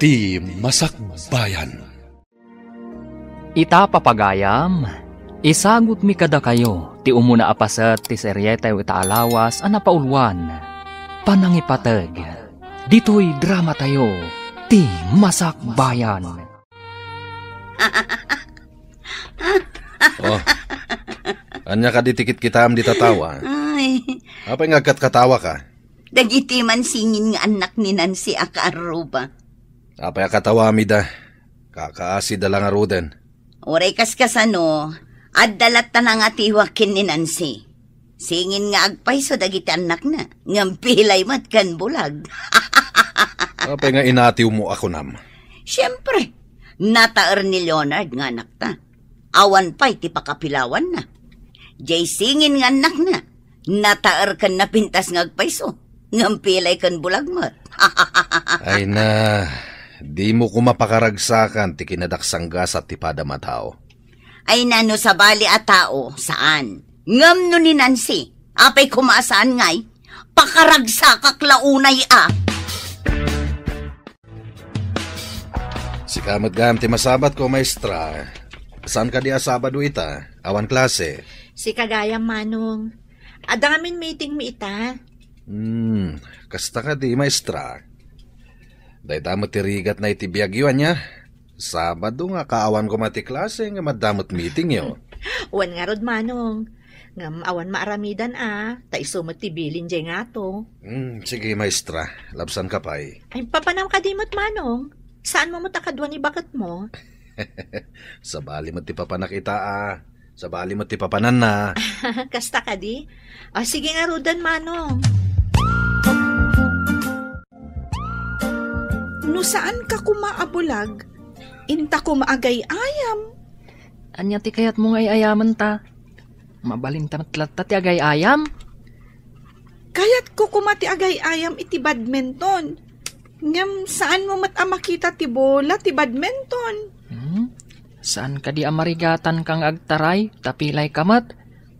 Ti Masakbayan. Ita papagayam, isagot mi kada kayo, ti umuna apasat ti seryete ita alawas ana paulwan. Panangipatag, dito'y drama tayo, ti Masakbayan. Oh, anya ka ditikit kitam di tatawa. Ay, Apay nga katawa ka? dagiti man singin nga anak ni Nancy Akaruba. Apay katawa mida. Kakaasi da lang aruden. Oray kaskasano, addalat ta na nga tiwakin ni Nancy. Singin nga agpay so dagiti anak na, ngampilay mat kan bulag. Apay nga inatiw mo ako nam. Siyempre, nataer ni Leonard nga anak ta. Awan pa'y ti pakapilawan na. Jay singin nga anak na, nataer kan na pintas nga agpayso, ngampilay kan bulag mat. Ay na, di mo kumapakaragsakan ti kinadaksangga sa tipada matao. Ay nano sa bali a tao, saan? Ngam no ni Nancy, apay kumasaan ngay, pakaragsakak launay a. Si kamat gam ti masabat ko, maestra. Saan ka di asabado ita? Awan klase. Si kagaya manong, adamin meeting mi ita. Kasta ka di, maestra. Day damot tirigat na itibiyagyan niya. Sabado nga kaawan ko mati klase nga madamot meeting yo. Wan nga rod manong, ngam awan maaramidan ta isumot tibilin jay nga to. Sige, maestra. Labsan ka pa'y. Ay papanam ka dimot manong, saan mo matakadwa ni bakat mo? Sa bali mo ti papanakita Sa bali mo ti papanan na. Kasta ka di? Sige nga rodan manong. No saan ka kumaabulag? Inta ko maagay-ayam. Anya ti kayat mo ngay ayaman ta? Mabalin ta matlat ti agay ayam? Kayat ko kumati agay-ayam iti badminton. Ngam saan mo makita ti bola ti badminton? Saan ka di amarigatan kang agtaray, tapilay kamat?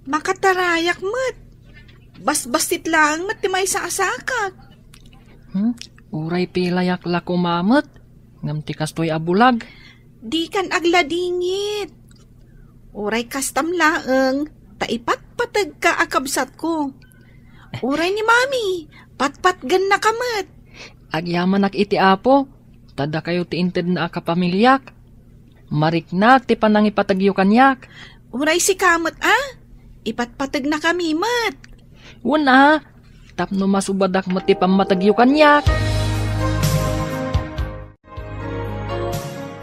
Makatarayak mat. Bas-basit lang mat ti may saasakak. Uray pilayak la kumamat, ngam ti kastoy abulag. Di kan agladingit. Uray kastam laeng, taipat-patag ka akabsat ko. Uray ni mami, patpatgan na kamat. Agyaman ak iti apo, tada kayo ti inted na akapamilyak. Mariknak ti panangipatagyo kanyak. Uray si kamat ipatpatag na kami mat. Una, tapno masubadak mo ti pamatagyo kanyak.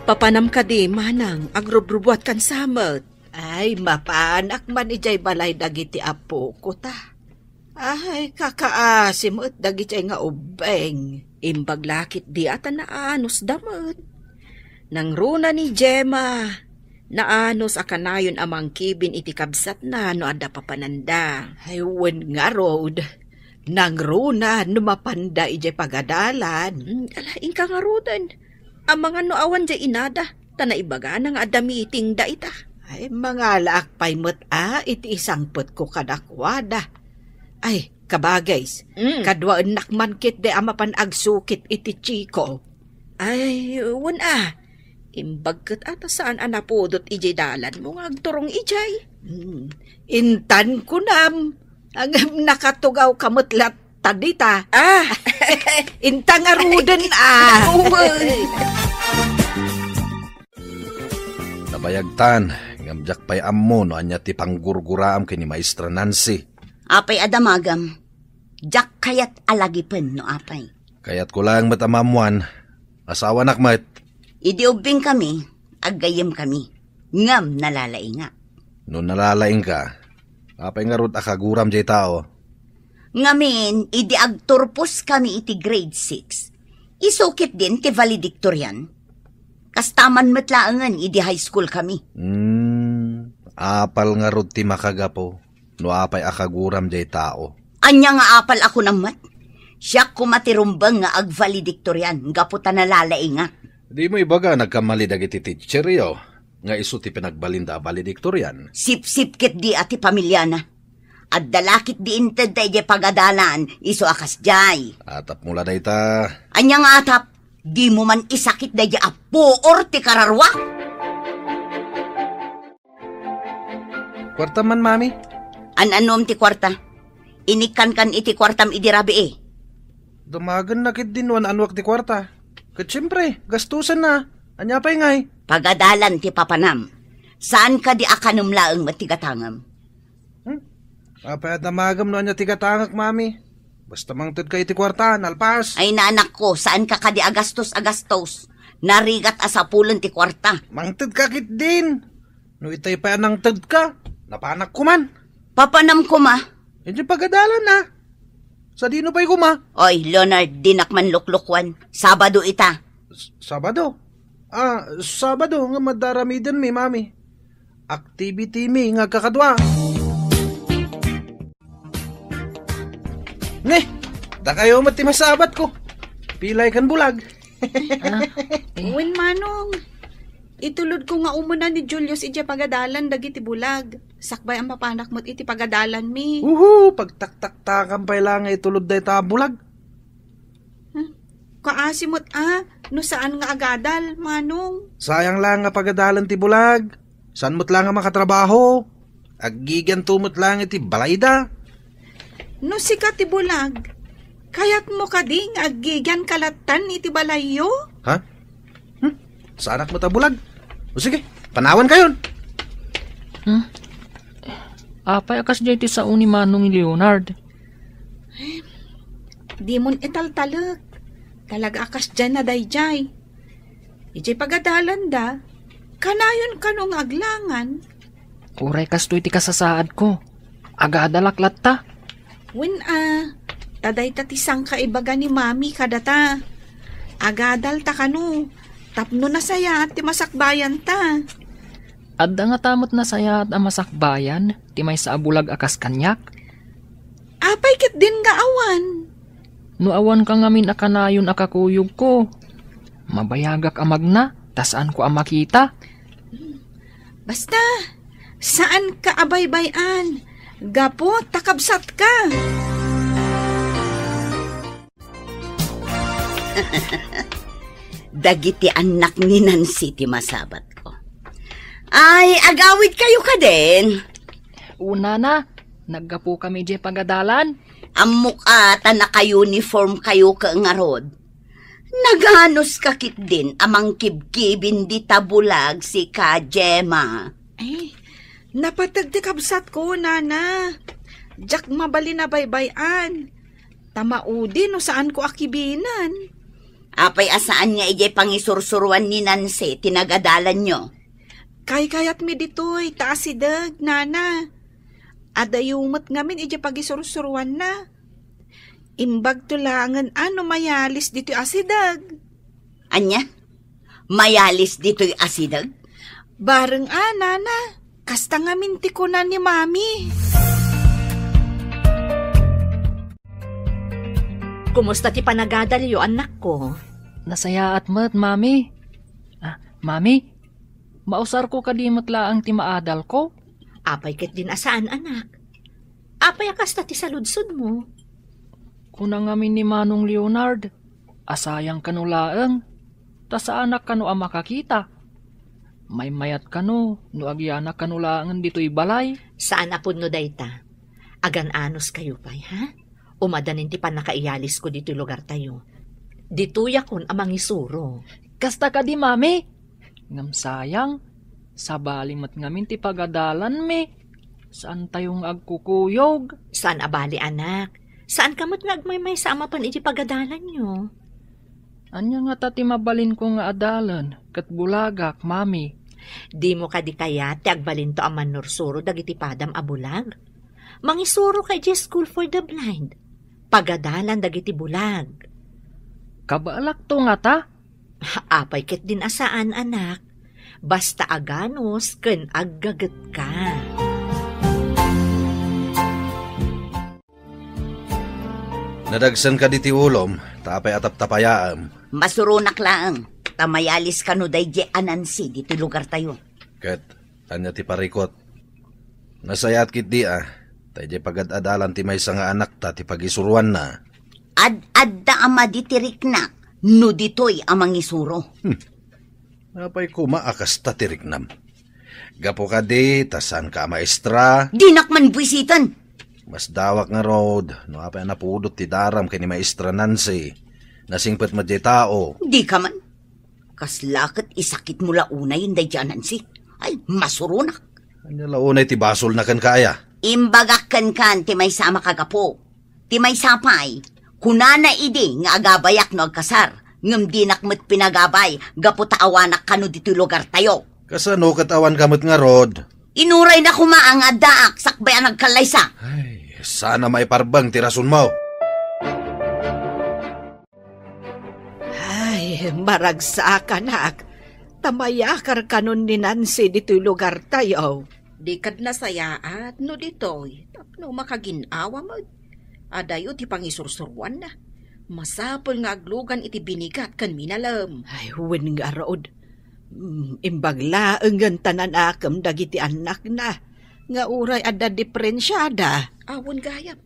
Papanam ka di, manang, agrubrubuat kan samet. Ay, mapaanak man ijay balay dagiti apo ko ta. Ay, kakaasim at dagiti nga ubeng. Imbag lakit di ata naanos damat. Nang runa ni Gemma, naanos akanayon amang kibin iti kabsat na no ada papananda. Ay, wen nga rod. Nang runa numapanda ijay pagadalan. Alaing ka nga rodan. Ang mga no awan jay inada, tanaibaga nang ada meeting da ita. Ay, mga laakpay mo't iti isangpot ko kadakwada. Ay, kabagays, kadwaan nakman kit de amapan agsukit iti chiko. Ay, wan imbag kat ata saan anapodot ijay dalan mo nga agturong ijay. Intan ko nam, ang nakatugaw kamutlat tadita. Intang arudan Nabayagtan, ngamjak pa'y ammo no anya ti panggurguraam kini Maestra Nancy. Apay adamagam, jak kayat alagipen no apay. Kayat ko lang matamamuan, asawa nakmat. Idiubing kami, aggayem kami, ngam nalalaing nga. No nalalaing ka, apay nga rod akaguram jay tao. Ngamin, idi agturpos kami iti grade 6. Isukit din ti valedictorian. Kastaman matlaangan idi high school kami. Apal nga rod ti makagapo, no apay akaguram jay tao. Anya nga apal ako namat. Siya kumatirumbang nga ag-valedictorian, gaputa nalalaing nga. Di mo ibaga nagkamali dagiti teacher yo, nga iso ti pinagbalinda valedictorian. Sip-sip kit di ati pamilya na. At dalakit di inted tayo pagadalan, iso akas jay. Atap mula da ita. Anya nga atap, Di mo man isakit da ya apo or ti kararwa. Kwarta man, mami. An-anom ti kwarta. Inikan kan iti kwartam idirabi eh. Damagan na kit din wan anwak ti kwarta. Kat siyempre, gastusan na. Anya pa ngay. Pagadalan ti papanam. Saan ka di akanumlaang matigatangam? Apay damagam no anya tigatangak, mami. Basta mangtod ka iti kwarta, nalpas. Ay naanak ko, saan ka di agastos? Narigat asapulan ti kwarta. Mangtod ka kit din. No itay pa nang tad ka. Napanak ko man. Papanam ko ma. Hindi pagadalan na. Sa dino pa'y kuma? Oy, Leonard, dinakman luklukwan. Sabado ita. Sabado? Sabado nga madaramidan mi, mami. Activity mi nga kakadwa. Ne, da kayo mati masabat ko. Pilay kan bulag. Wen manong, itulod ko nga umuna ni Julius iti pagadalan dagiti bulag. Sakbay ang papanak mo't iti pagadalan mi. Pagtaktaktakan pa lang itulod da ita bulag. Kaasimot no saan nga agadal, manong? Sayang lang nga pagadalan ti bulag. San mo't lang nga makatrabaho. Agigan tumot lang iti balayda. No sikat ti bulag, kayat mo ka ding agigan kalatan iti balayo? Ha? Sa anak mo ta bulag? O sige, panawan kayon. Apay akas jay ti sa uni manong ni Leonard. Di mon italtalag. Talaga akas dyan na dayjay. Ijay pagadalan da, kanayon kanong aglangan. Uray kas to iti kasasaad ko. Agadalaklat ta. Wen taday tatisang kaibaga ni mami kadata. Agadal ta kano, tapno na saya at ti masakbayan ta. Adda nga tamot na saya at amasakbayan, ti may sa abulag akas kanyak. Apay kit din nga awan. No awan ka ngamin akanayon akakuyog ko. Mabayagak amag na, tasaan ko amakita. Basta, saan ka abaybayan? Gapo, takabsat ka. Dagiti anak ni Nancy ti masabat ko. Ay, agawid kayo ka din. Una na, naggapo kami di pagadalan. Ang mukha ta naka-uniform kayo ka nga rod. Naganos kakit din amang kibkibin di tabulag si ka Gemma. Ay, napatagdikabsat ko, nana. Jak mabali na baybayan. Tamaudi no saan ko akibinan. Apay asaan nga ijay pangisursuruan ni Nancy tinagadalan nyo. Kayat mi ditoy, taasidag, nana. Adayumot ngamin ijay pagisursuruan na. Imbag tulangan mayalis dito'y asidag. Anya? Mayalis dito'y asidag? Bareng nana. Kasta nga minti ko na ni mami. Kumusta ti panagadalyo, anak ko? Nasaya at mat, mami. Mami, mausar ko kadimot laang ti maadal ko. Apay ket din asaan, anak? Apay akas ti saludsod mo? Kunang amin ni Manong Leonard, asayang kanulaang, ta sa anak kano ang makakita. May mayat kano, no agyanak kanulaangan dito'y balay. Saan apod no dayta? Agan-anos kayo pa'y, ha? Umadanin ti panakaiyalis ko dito'y lugar tayo. Dituya kon amang isuro. Kasta ka di, mami. Ngam sayang, sabalimat ngamin ti pagadalan mi. Saan tayong agkukuyog? Saan abali, anak? Saan kamot nga agmay sa amapan iti pagadalan nyo? Anya nga tati mabalin ko nga adalan, kat bulagak, mami. Di mo ka di kaya ti agbalin to aman nursuro dagiti padam abulag? Mangisuro kay di School for the Blind. Pagadalan dagiti bulag. Kabaalak to nga ta? Apay ket din asaan, anak. Basta aganos ken aggaget ka. Nadagsan ka diti ulom, tapay atap-tapayaam. Masurunak laang. Tamayalis ka no dayje Anansi dito lugar tayo. Kat, anya ti parikot. Nasayat kit di Tayje pagad-adalan ti may nga anak ta ti pagisuruan na. Ad-adda ama di tiriknak. no ditoy amang isuro. Napay kumaakas ta tiriknam. Gapo ka di, tasan ka maestra. Dinak man buwisitan. Mas dawak nga road, no apay napudot ti daram kay ni maestra Nancy. Nasingpet mo di tao. Di ka man. Kaslakit isakit mula unay yung dayjanan si. Ay, masurunak. Anya launay ti basol na kan kaya. Imbagak kan ti may sama kagapo. Ti may sapay. Kunana idi nga agabayak no agkasar. Ngam dinakmet pinagabay. Gapo taawanak kano dito lugar tayo. Kasano katawan kamot nga rod? Inuray na kumaang adaak sakbayan nagkalaysa. Ay, sana may parbang tirasun mo. Ay, maragsa ka nak. Tamayakar kanon ni Nancy dito'y lugar tayo. Di kad nasayaat no ditoy. Tapno makaginawa mo. Adayo ti pangisursurwan na. Masapol nga aglugan iti binigat kan minalam. Ay, wen nga rood. Imbagla ang tanan akam dagiti anak na. Nga uray ada diferensyada. Awon gayam.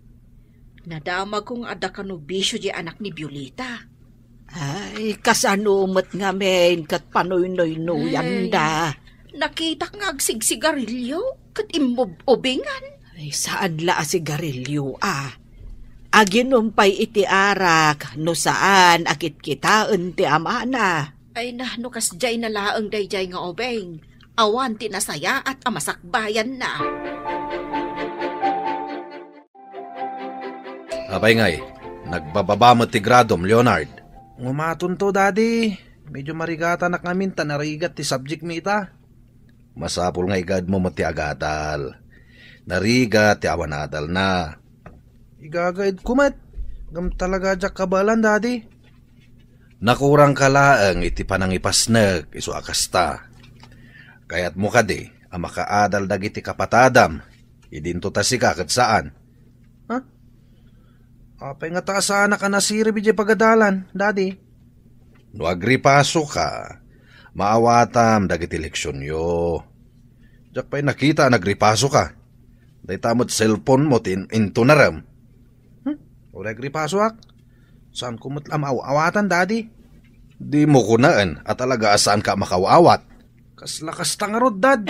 Nadama kong ada kanubisyo di anak ni Violeta. Ay, kasanumot nga men kat panoy-noy-noyan da. Nakita nga agsigsigarilyo kat imobobingan. Ay, saan la sigarilyo Aginumpay iti arak no saan akit kitaan ti amana. Ay no kasjay na laang dayjay nga obeng. Awan ti nasaya at amasakbayan na. Apay ngay, nagbababamot ti gradom, Leonard. Ngumaton to, daddy. Medyo marigata na kami tanarigat ti subject mi ita. Masapul nga igad mo ti agatal. Narigat ti awanadal na. Igagaid kumat. Gam talaga jak kabalan, daddy. Nakurang kalaang iti panangipasnag iso akasta. Kaya't mo kadi, ang makaadal dagiti kapatadam. Idinto ta si kakat saan. Ha? Apay nga taasaan na ka nasiri bidya pagadalan, daddy. No agripaso ka, maawatam dagiti leksyon yo. Diyak pa'y nakita nagripaso ka. Day tamot cellphone mo into naram. O agripaso ak? Saan kumutlam awatan, daddy? Di mo kunaan at talaga saan ka makawawat. Kaslakas tangarod, dad.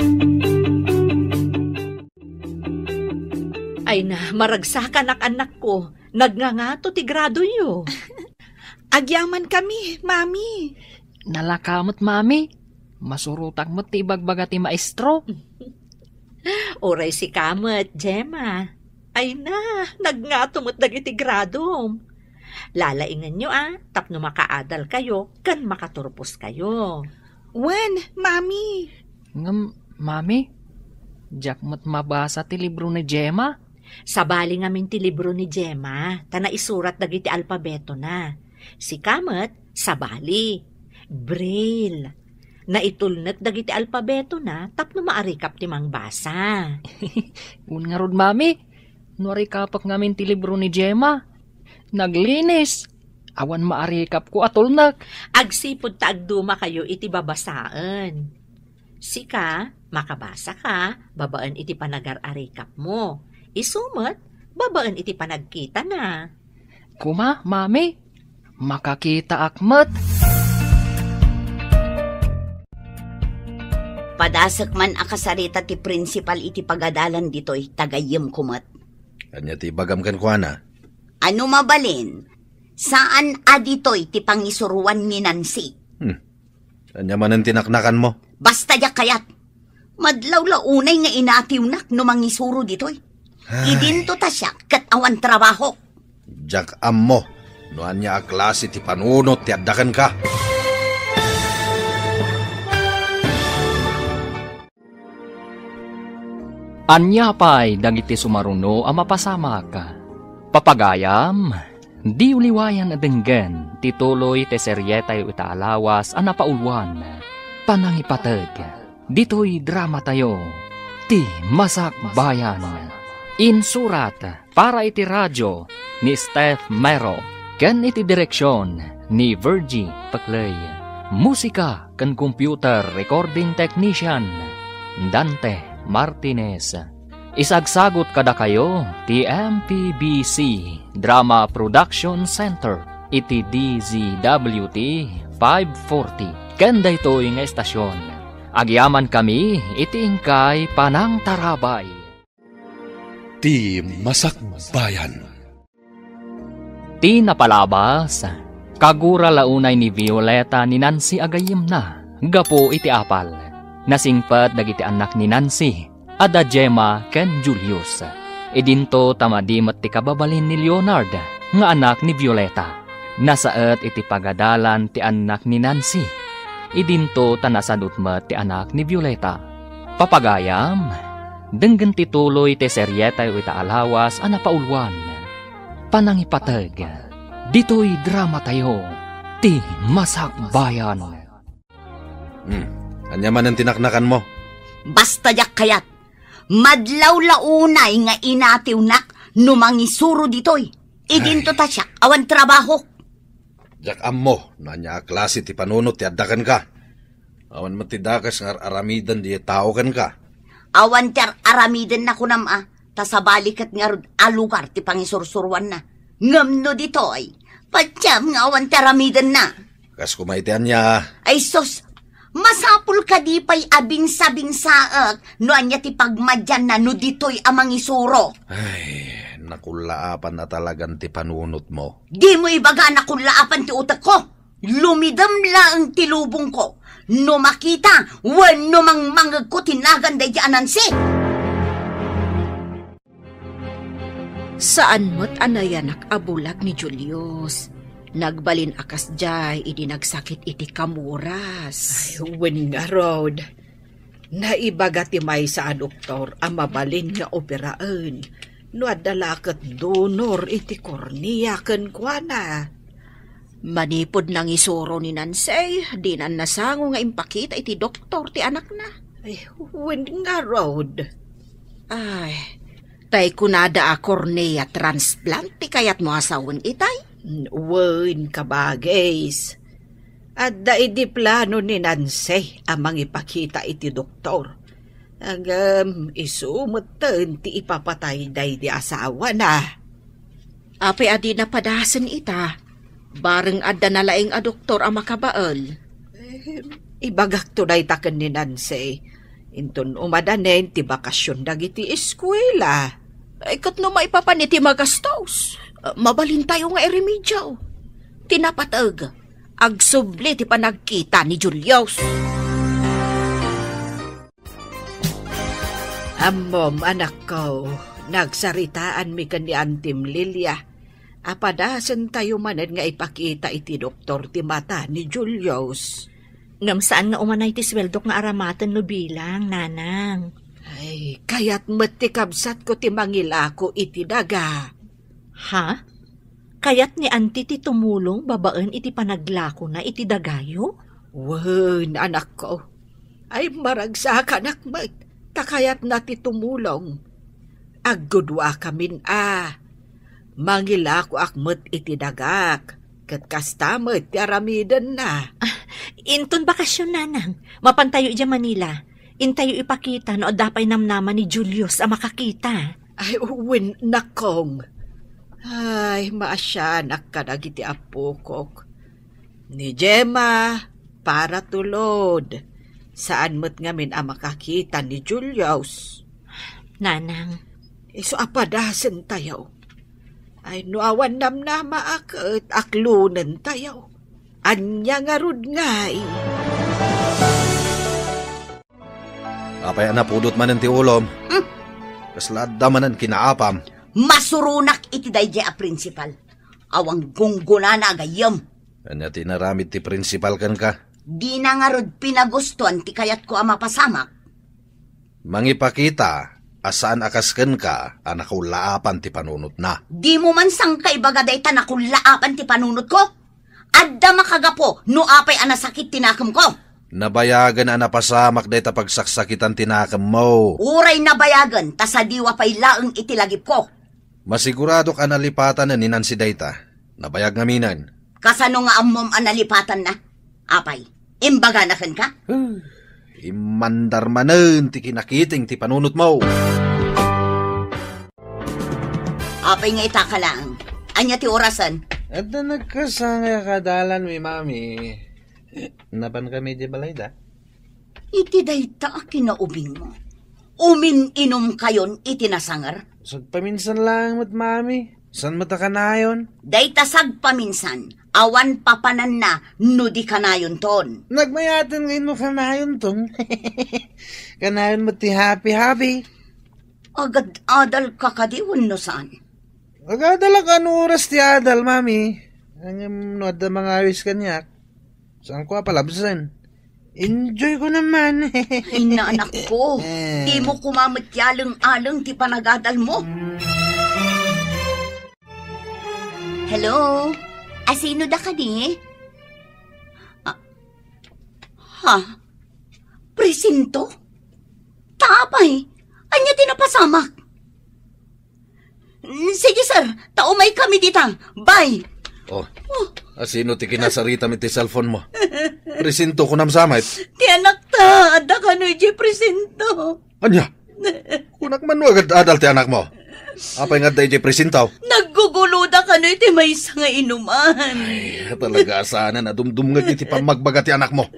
Ay na, maragsakan anak ko. Nagngangato ti grado nyo. Agyaman kami, mami. Nalakamot, mami. Masurutang mo ti ibagbaga ti maestro. Oray si Kamot, Gemma. Ay na, nagngato mo't dagiti grado. Lalaingan nyo tapno makaadal kayo, kan makaturpos kayo. When, mami? Ngam, mami, jak mo't mabasa ti libro ni Gemma. Sabali ngamin ti libro ni Gemma, tana isurat dagiti alpabeto na. Si Kamot, sabali. Braille. Naitulnet dagiti alpabeto na, tapno maarikap ti mangbasa. Un nga rod, mami, nuarikapak ngamin ti libro ni Gemma. Naglinis. Awan maarikap ko atulnak. Agsipod ta agduma kayo iti babasaan. Sika, makabasa ka, babaan iti panagar-arikap mo. Isumot, babaan iti panagkita na. Kuma, mami, makakita akmat. Padasak man akasarita ti principal iti pagadalan dito'y tagayem kumat. Kanya ti bagam kan kuana. Ano mabalin? Saan adito'y ti pangisuruan ni Nancy? Kanya man ang tinaknakan mo. Basta ya kayat. Madlaw-launay nga inatiwnak no mangisuro dito'y. Idinto ta siya kat awan trabaho. Jak am mo. Noan niya klase ti panunot ti addakan ka. Anya pa'y dagiti sumaruno ang mapasamak. Papagayam, di uliwayan adenggen, tituloy te seryetay itaalawas ang napaulwan. Panangipatag, dito'y drama tayo, ti Masak Bayan. Insurat para iti radyo ni Steph Mero, ken iti direksyon ni Virgie Paclay. Musika ken computer recording technician Dante Martinez. Isagsagot kada kayo ti MPBC Drama Production Center iti DZWT 540. Kanda ito'y nga estasyon. Agyaman kami iti ingkay Panang Tarabay. Ti Masakbayan. Ti napalabas, kagura launay ni Violeta ni Nancy agayim na, gapo iti apal. Nasingpat dagiti anak ni Nancy, ada Gemma ken Julius. Idinto tamadimat ti kababalin ni Leonard, nga anak ni Violeta. Nasaet iti pagadalan ti anak ni Nancy. Idinto tanasadutmat ti anak ni Violeta. Papagayam, denggen ti tuloy ti seryeta ita alawas ana paulwan. Panangipatag, dito'y drama tayo, ti Masakbayan. Anya man ang tinaknakan mo? Basta jak kayat, madlaw launay nga inatiwnak numangisuro ditoy. Idinto ta siya, awan trabaho. Jak ammo, nanya klase ti panunot ti addakan ka. Awan matidakas nga aramidan di tao kan ka. Awan ter aramidan na kunama, ta sa balikat nga rod alugar ti pangisursurwan na. Ngam no ditoy, patyam nga awan ter aramidan na. Kas kumaitian niya. Ay sos, masapul ka di pa'y abinsa-binsaak no anya ti pagmadyan na no ditoy amang isuro. Ay, nakulaapan na talagang ti panunot mo. Di mo ibaga nakulaapan ti utak ko. Lumidam lang ti lubong ko. No makita, wano mang mangag ko tinagan day di anansi. Saan mo't anayanak abulag ni Julius? Nagbalin akas jay, idi nagsakit iti kamuras. Ay, wen nga rod. Naibaga ti may sa doktor ang mabalin nga operaan. No adalakat donor iti kornea ken kuana. Manipod nang isuro ni Nancy, di na nasango nga impakita iti doktor ti anak na. Ay, wen nga rod. Ay, tay kunada a cornea transplant ti kayat mo asawan itay. Wen kabagays. At daidi plano ni Nancy amang ipakita iti doktor. Agam isumutan ti ipapatay day di asawa na. Ape adi na padasan ita. Bareng adda na laing a doktor ang makabaal. Ibagak to day taken ni Nancy. Inton umadanen ti bakasyon dagiti eskwela. Ikat no maipapan iti magastos. Mabalin tayo nga iremedyaw. Tinapatag. Agsubli ti panagkita ni Julius. Amom, anak ko, nagsaritaan mi kan ni Antim Lilia. Apadasan tayo manen nga ipakita iti doktor ti mata ni Julius. Ngam saan nga umanay ti sweldok nga aramatan no bilang, nanang? Ay, kaya't matikabsat ko ti mangilako iti daga. Ha? Kaya't ni anti ti tumulong babaan iti panaglako na iti dagayo? Wen, anak ko. Ay maragsak anak mat, takayat na ti tumulong. Agudwa kamin Mangilako akmet iti dagak, kat kastamet ti aramidan na. Inton bakasyon, nanang. Mapantayo dya Manila. Intayo ipakita no adapay namnaman ni Julius ang makakita. Ay, uwin nakong. Ay, maasyanak ka dagiti apukok. Ni Gemma, para tulod. Saan mo't ngamin ang makakita ni Julius? Nanang. Iso apadasan tayo. Ay, nuawan namnama akat aklunan tayo. Anya nga rod ngay. Apay napudot man ang ti ulom. Kaslada man ang kinaapam. Masurunak iti dayjay a principal. Awang gungguna na agayam. Kanya tinaramid ti principal kan ka. Di na nga rod pinagustuhan ti kayat ko ang mapasamak. Mangipakita, asaan akasken ka, anakulaapan ti panunot na. Di mo man sangkay bagaday ta nakulaapan ti panunot ko? Adda makagapo, no apay anasakit tinakam ko. Nabayagan na napasamak day ta pagsaksakitan tinakam mo. Uray nabayagan, ta sa diwa pa'y laeng itilagip ko. Masigurado ka nalipatan na ni Nancy Dayta. Nabayag ngaminan. Kasano nga amom analipatan na? Apay, imbaga na ka? Imandar manen ti kinakiting ti panunot mo. Apay nga itaka lang. Anya ti orasan? At na nagkasanga kadalan mi mami. Napan kami di balay da? Iti dayta kinaubing mo. Umin-inom kayon iti nasangar. Sag paminsan lang mat mami. San mata ka na yun? Dayta sag paminsan. Awan papanan na no di kanayon ton. Nagmayatan ngayon mo kanayon tong. Kanayon mo ti happy. Agad adal kakadiwan no saan. Agadala ka no oras ti adal mami. Ang nuad na mga awis kanyak. Saan ko palabsan? Enjoy ko naman. Inaanak ko. Di mo kumamatyalang-alang ti panagadal mo. Hello? Asino da ka di? Ha? Presinto? Tapay? Anya tinapasamak? Sige sir, taumay kami dita. Bye! Oh, asino ti kinasarita mi ti cellphone mo? Presinto ko namsamit. Ti anak ta, ada ka no iti presinto. Anya? Kunak man agad adal ti anak mo. Apay nga da iti presintaw? Naggugulo da ka no iti may nga inuman. Ay, talaga sana na dumdum nga iti pamagbaga ti anak mo.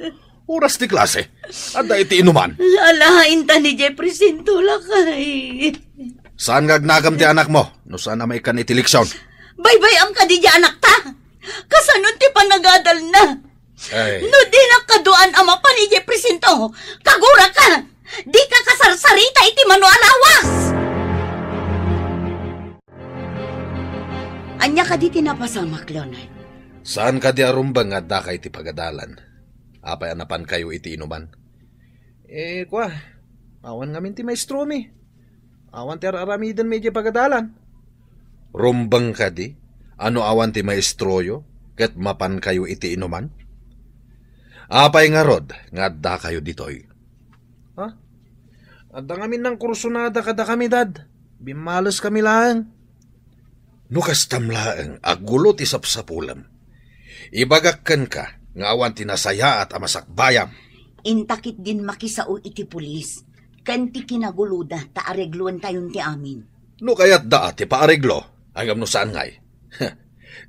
Oras ti klase. Ada iti inuman. Lalahain ta ni Jeffrey Sinto lakay. Saan nga agnagam ti anak mo? No saan na may kan iti liksyon? Baybay am ka di di anak ta. Kasanon ti panagadal na. Ay. No di nakaduan ama pa ni Jeffrey Sinto. Kagura ka. Di ka kasarsarita iti manualawas. Anya ka di tinapasamak, Leonard? Saan ka di arumbang nga da iti pagadalan? Apay anapan kayo iti inuman? Kwa, awan nga ti maestro mi. Awan ti aramidan medyo pagadalan. Rumbang ka di? Ano awan ti maestroyo? Ket mapan kayo iti inuman? Apay nga rod, nga da kayo ditoy. Ha? Adda ngamin ng kursunada kada kami dad. Bimalas kami lang. Nukas tamlaang agulo ti sapsapulam. Ibagakkan ka nga awan tinasaya at amasakbayam. Intakit din makisao iti pulis. Kanti kinaguluda ta aregluan tayon ti amin. No kayat da ti paareglo, agam no saan ngay.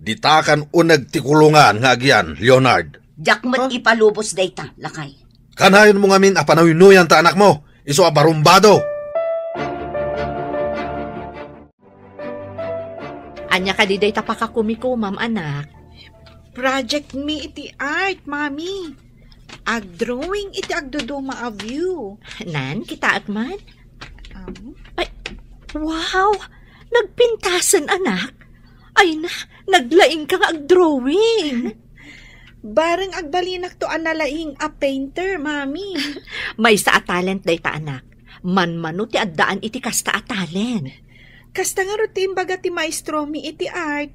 Ditakan unag ti kulungan nga agyan, Leonard. Jakmat ipalubos dayta, lakay. Kanayon mo ngamin apanawinuyan ta anak mo, iso abarumbado. Anya ka di dayta pakakumiko, ma'am anak. Project me iti art, mami. Ag-drawing iti agduduma a view. Nan, kita agman? Ay, wow! Nagpintasan, anak. Ay na, naglaing kang ag-drawing. Bareng agbalinak to analaing a painter, mami. May sa a talent dayta, anak. Manmano ti addaan iti kasta a talent. Kasta nga rutin baga ti maestro mi iti art.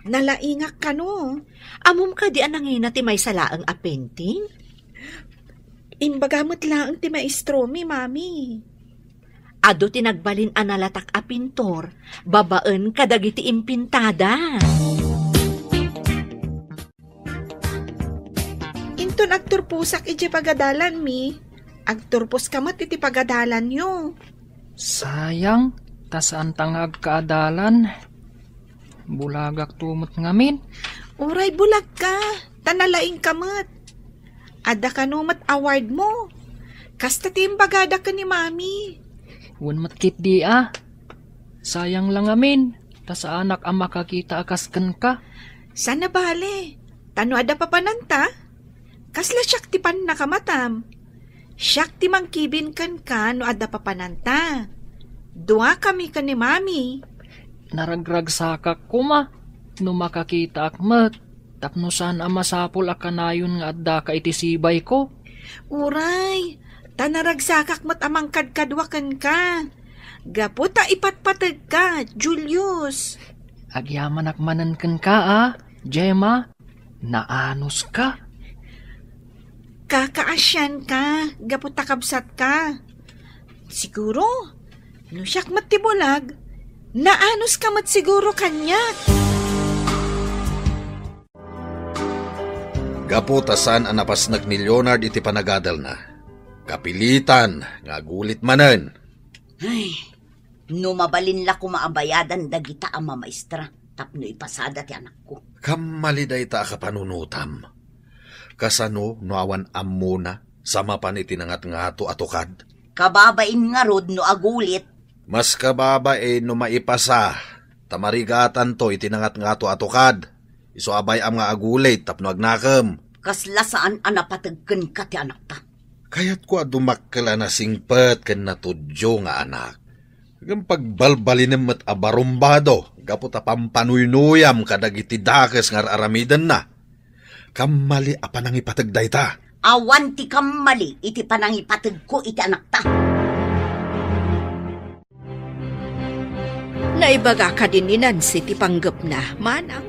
Nalaingak ka no. Amom ka di anangina ti may salaang a painting? Imbagamot lang ti maestro mi, mami. Ado tinagbalin analatak a pintor, babaan kadagiti impintada. Inton agturpusak iti pagadalan mi. Agturpos kamat iti pagadalan yo. Sayang, tasaan tangag kaadalan. Bulagak tumot ngamin. Uray bulag ka. Tanalaing kamat. Ada ka numat award mo. Kasta timbagada ka ni mami. Wan matkit di Sayang lang amin. Tasa anak ang makakita akaskan ka. Sana bale. Tano ada papananta? Kasla siyak ti pan nakamatam. Siyak ti mangkibin kan ka no ada papananta. Dua kami ka ni mami. Naragrag sakak kuma. No makakita akmat. Tapno saan ang masapol akanayon nga adda ka iti sibay ko. Uray, tanaragsakak mat amang kadkadwakan ka. Gaputa ipatpatag ka, Julius. Agyaman akmanan kan ka Gemma. Naanos ka. Kakaasyan ka, gaputa kabsat ka. Siguro, no siyak mat tibulag, naanos ka mat siguro kanyak. Gaputasan ang napasnag ni Leonard iti panagadal na. Kapilitan, nga gulit manen. Ay, no mabalin la kumaabayadan dagita ang mamaestra. tapno ipasada ti anak ko. Kamali day ta ka panunutam. Kasano no awan amuna sama pa ni tinangat nga ato atukad. Kababain nga rod no agulit. Mas kababa no maipasa. Tamarigatan to itinangat nga ato atukad. Iso abay am nga agulit tapno agnakam. Kasla saan anapatagkan ka ti anak ta. Kayat ko adumakkala na singpet ken natudyo nga anak. Hanggang pagbalbalinem at abarumbado, gapot a pampanuynoyam kadagiti dakes nga aramidan na. Kamali a panangipatagday ta. Awan ti kamali iti panangipatag ko iti anak ta. Naibaga ka din ni Nancy ti panggap na, manang.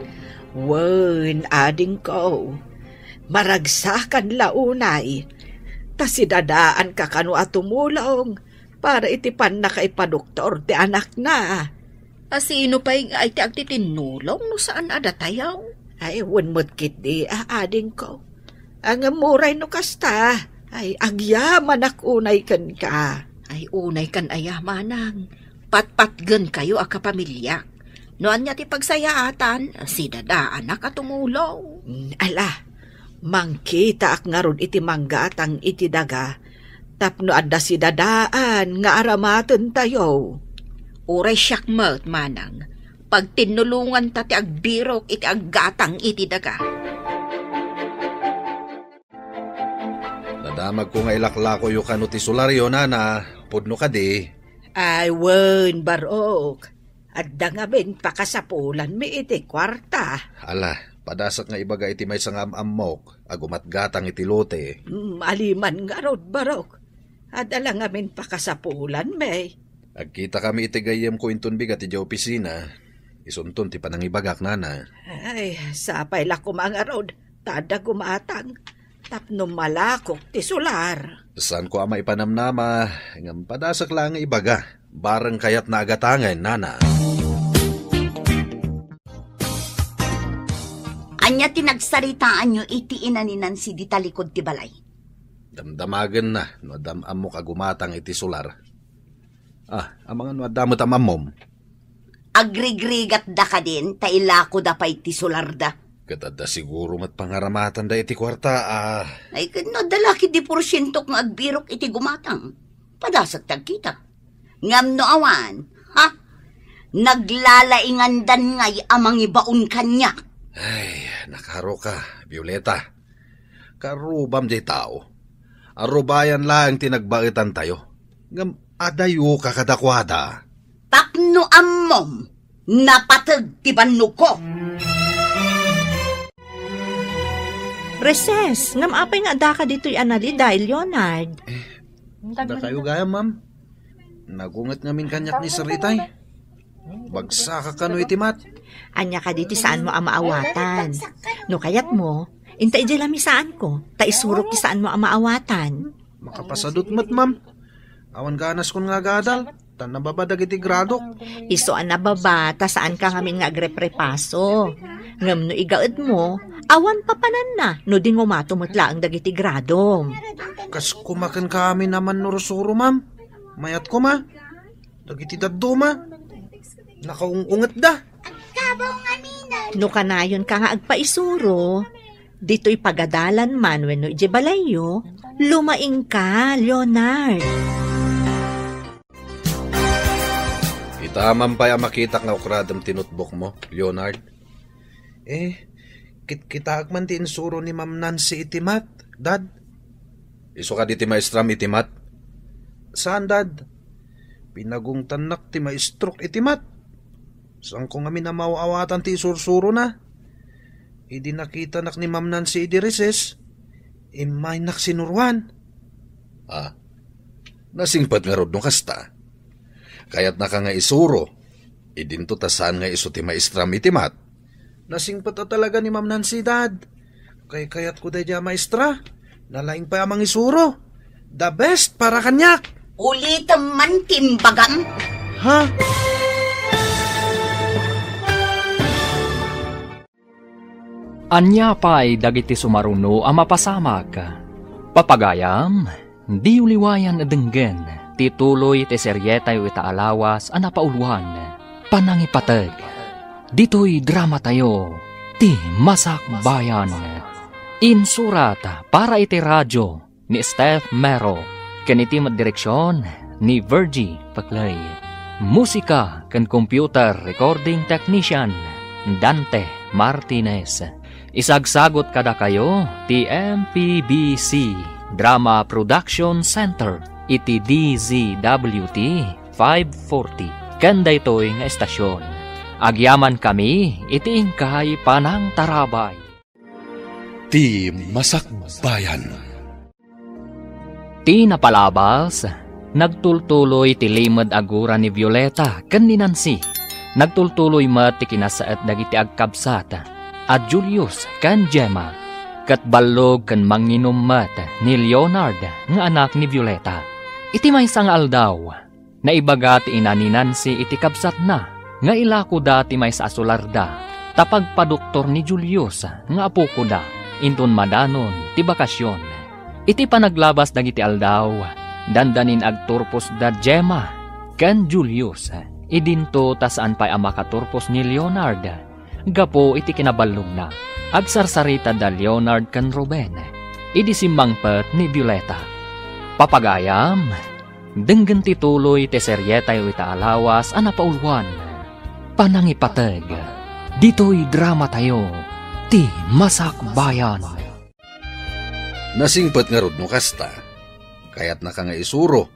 Wen, ading ko. Maragsakan launay. Ta sidadaan ka kanu atumulong para itipan na kay padoktor ti anak na. Sino pa yung ay ti agtitinulong no saan adatayaw? Ay, wenmot kit di ading ko. Ang muray no kasta. Ay, agyaman ak unay kan ka. Ay, unay kan ayamanang. Patpatgan kayo a kapamilya. Noan niya ti pagsayaatan, sidadaan na katumulong. Ala, mangkita ak nga ron iti manggatang iti daga, tapno adda sidadaan nga aramaten tayo. Uray siyak mat, manang. Pag tinulungan ta ti agbirok iti aggatang iti daga. Nadamag ko nga ilaklako yung kano ti solaryo na pudno ka di. Ay, wen, barok. Adda nga ben pakasapulan mi iti kwarta. Ala, padasak nga ibaga iti may sangam mok, agumatgatang iti lote. Aliman nga rod, barok. Adala nga men pakasapulan, may. Agkita kami iti gayem ko inton bigat iti opisina. Isunton ti panangibagak nana. Ay, sapay la ko mga rod. Tada gumatang. Tapno malakok ti solar. Saan ko ama ipanamnama, ngam padasak lang nga ibaga. Barang kayat na agatangan, nana. Anya tinagsaritaan nyo iti inaninan si di talikod ti balay. Damdamagan na, no damam mo kagumatang iti solar. Ang mga no damot amamom. Agrigrigat da ka din, tailako da pa iti solar da. Katada siguro mat pangaramatan da iti kwarta, Ay, no dalaki di porsyento nga agbirok iti gumatang. Padasag tagkita. Ngam no awan, ha? Naglalaingandan ngay amang ibaon kanya. Ay, nakaro ka, Violeta. Karubam jay tao. Arubayan lang tinagbaitan tayo. Ngam adayo kakadakwada. Tapno ammom, napatag ti banno ko. Reses, ngam apay nga da ka dito'y anali dahil Leonard. Da kayo gaya, ma'am. Nagungat ngamin kanyak ni Saritay. Bagsa ka kano itimat. Anya ka dito saan mo amaawatan. No kayat mo, intay di lamisaan ko, taisurok ti saan mo amaawatan. Makapasadot mat, ma'am. Awan ganas kon nga gadal. Tan nababadag iti grado. Iso an nababa, ta saan ka ngamin nga agreprepaso. Ngam no igaad mo, awan papanan na, no di ngumatumutla ang dagiti grado. Kas kumakan kami naman norosuro, ma'am. Mayat ko, ma. Dagiti daddo, ma. Nakaungungat da. No kanayon ka nga agpaisuro, dito'y pagadalan man wenno ije balayo, lumaing ka, Leonard. Itaman pa makita nga ukradam tinutbok mo, Leonard. Kita man ti insuro ni Ma'am Nancy itimat, Dad. Iso ka di ti maestram itimat. Saan, Dad? Pinagungtanak ti maestrok itimat. Saan ko nga minamawawatan ti sursuro na? Idi nakita nak ni Ma'am Nancy idirises. Imay nak sinurwan. Nasingpat nga rod nung kasta. Kaya't naka nga isuro. Idinto tasaan nga iso ti maestram itimat. Nasingpat talaga ni Ma'am Nancy, Dad. Kayat ko dadya maestra. Nalaing pa amang isuro. The best para kanyak. Ulitam man timbagam. Ha? Anya pa'y dagiti sumaruno ang mapasamak. Papagayam, di uliwayan adenggen, tituloy ti seryetay ita alawas ang napauluan, panangipatag. Dito'y drama tayo, ti Masak Bayan. Insurat para iti radyo ni Steph Mero, kaniti direksyon ni Virgie Paclay. Musika kan computer recording technician Dante Martinez. Isagsagot kada kayo ti MPBC Drama Production Center iti DZWT 540 kanda ito'y nga estasyon. Agyaman kami iti ingkay panang tarabay. Ti Masak Bayan. Ti napalabas, nagtultuloy ti limad agura ni Violeta ken ni Nancy. Nagtultuloy mat ti kinasaet dagiti agkabsat at Julius ken Gemma. Kat ballog ken manginom mat ni Leonard nga anak ni Violeta. Iti maysa nga aldaw, naibaga ti ina ni Nancy iti kabsat na nga ilako da ti maysa asularda tapag padoktor ni Julius nga apo ko da inton madanon ti bakasyon. Iti panaglabas dagiti aldaw, dandanin agturpos da Gemma ken Julius. Idinto tasaan pa'y amakaturpos ni Leonard. Gapo iti kinaballog na. Agsarsarita da Leonard ken Ruben. Idi simmangpet ni Violeta. Papagayam, denggen tituloy ti seryetay ita alawas anapaulwan. Panangipateg, dito'y drama tayo, ti Masak Bayan. Nasingpet nga rod no kasta. Kayat na ka nga isuro.